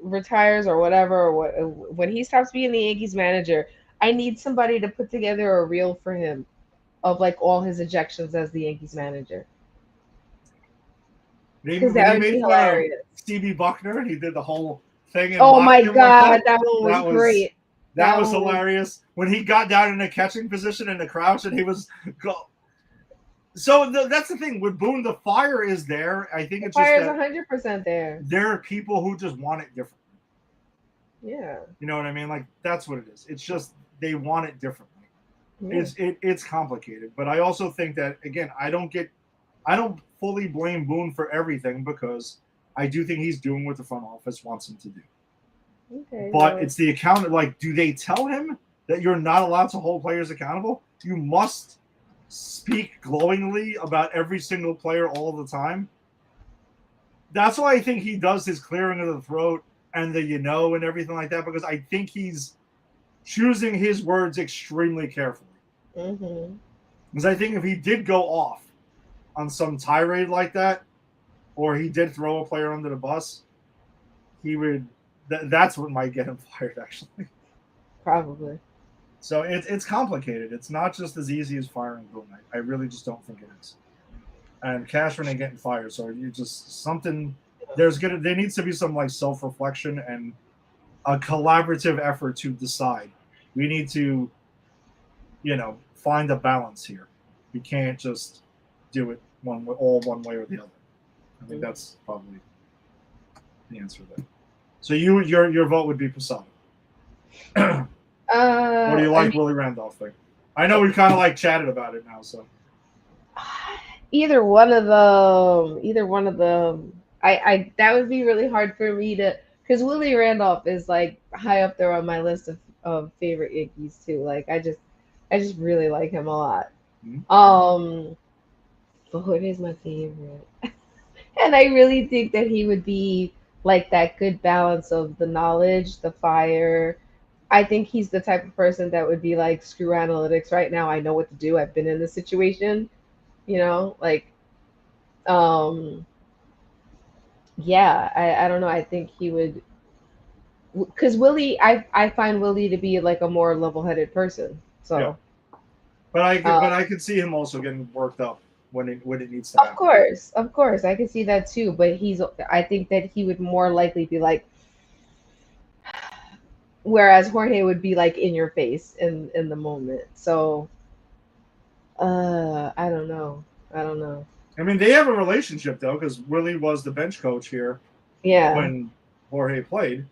retires or whatever, or when he stops being the Yankees manager, I need somebody to put together a reel for him of like all his ejections as the Yankees manager. Because that would be hilarious. Stevie Buckner, and he did the whole thing. And oh my god, that one was great. That was hilarious. When he got down in a catching position in the crouch, and he was so that's the thing with Boone. The fire is there. I think it's just fire's 100% there. There are people who just want it differently. Yeah, you know what I mean. Like that's what it is. It's just they want it differently. Yeah. It's complicated, but I also think that again, I don't fully blame Boone for everything because I do think he's doing what the front office wants him to do. Okay, but it's the account. Like, do they tell him that you're not allowed to hold players accountable? You must speak glowingly about every single player all the time. That's why I think he does his clearing of the throat and the and everything like that, because I think he's choosing his words extremely carefully. Mm-hmm. Because I think if he did go off on some tirade like that, or he did throw a player under the bus, he would. That's what might get him fired, actually. Probably. So it's complicated. It's not just as easy as firing Boone. I really just don't think it is. And Cashman ain't getting fired, so you just something. There needs to be some like self-reflection and a collaborative effort to decide. We need to, find a balance here. We can't just do it one way or the other. I think that's probably the answer there. So your vote would be Posada. What do you like Willie Randolph thing? I know we kind of like chatted about it now, so either one of them. I that would be really hard for me to, because Willie Randolph is like high up there on my list of favorite Yankees too. Like I just really like him a lot. Mm-hmm. Ford is my favorite, and I really think that he would be like that good balance of the knowledge, the fire. I think he's the type of person that would be like, screw analytics right now. I know what to do. I've been in this situation, like, yeah, I don't know. I think he would, because Willie, I find Willie to be like a more level-headed person. So, yeah. But I could see him also getting worked up when it needs to happen. Of course, I can see that too. But I think that he would more likely be like, whereas Jorge would be like in your face in the moment. So, I don't know. I mean, they have a relationship though, because Willie was the bench coach here. Yeah. When Jorge played.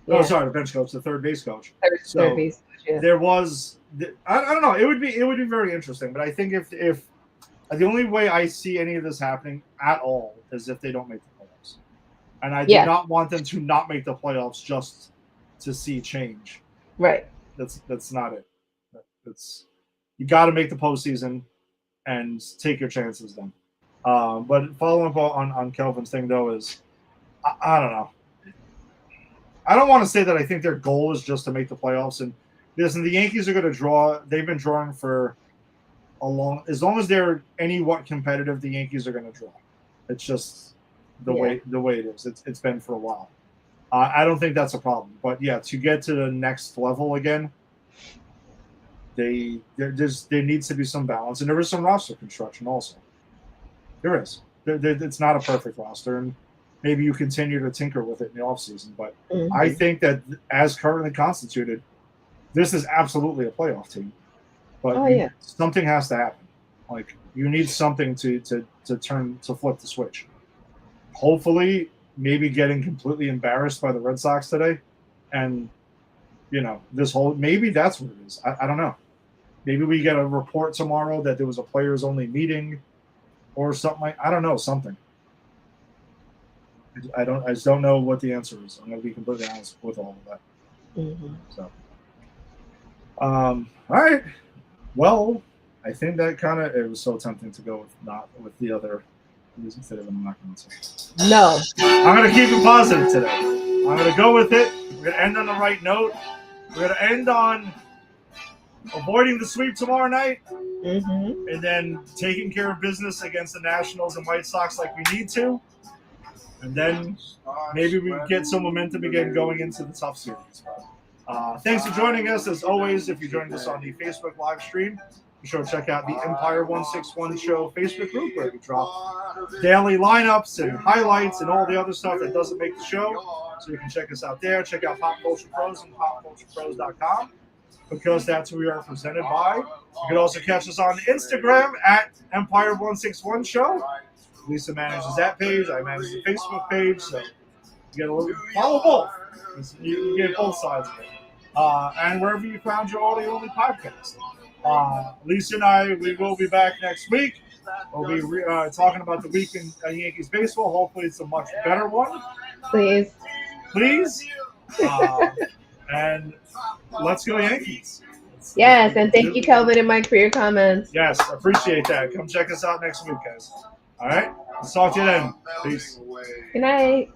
Yeah. Oh, sorry, the bench coach, the third base coach. Third base coach. Yeah. There was. I don't know. It would be very interesting, but I think if the only way I see any of this happening at all is if they don't make the playoffs, and I do not want them to not make the playoffs just to see change. Right. That's not it. You got to make the postseason and take your chances then. But following up on Kelvin's thing though is, I don't know. I don't want to say that I think their goal is just to make the playoffs. And listen, the Yankees are going to draw. They've been drawing for as long as they're anywhat competitive, the Yankees are going to draw. It's just the way it is. It's been for a while. I don't think that's a problem. But yeah, to get to the next level again, there needs to be some balance, and there is some roster construction also. There is. It's not a perfect roster, and maybe you continue to tinker with it in the offseason. But I think that as currently constituted, this is absolutely a playoff team. But something has to happen. Like you need something to flip the switch. Hopefully, maybe getting completely embarrassed by the Red Sox today, and maybe that's what it is. I don't know. Maybe we get a report tomorrow that there was a players only meeting, or something. I don't know, something. I just don't know what the answer is. I'm going to be completely honest with all of that. Mm-hmm. So, all right. Well, I think that it was so tempting to go with the other reasons that I'm not going to say. No. I'm going to keep it positive today. I'm going to go with it. We're going to end on the right note. We're going to end on avoiding the sweep tomorrow night. and then taking care of business against the Nationals and White Sox like we need to. And then maybe we get some momentum again going into the tough series. Thanks for joining us. As always, if you joined us on the Facebook live stream, be sure to check out the Empire 161 Show Facebook group where we drop daily lineups and highlights and all the other stuff that doesn't make the show. So you can check us out there. Check out Pop Culture Pros and popculturepros.com because that's who we are presented by. You can also catch us on Instagram at Empire 161 Show. Lisa manages that page. I manage the Facebook page. So you get a little follow both. You get both sides of it. And wherever you found your audio-only podcast. Lisa and I, we will be back next week. We'll be talking about the week in Yankees baseball. Hopefully it's a much better one. Please. And let's go Yankees. Yes, and thank you, Kelvin and Mike, for your comments. Yes, appreciate that. Come check us out next week, guys. All right? Let's talk to you then. Peace. Good night.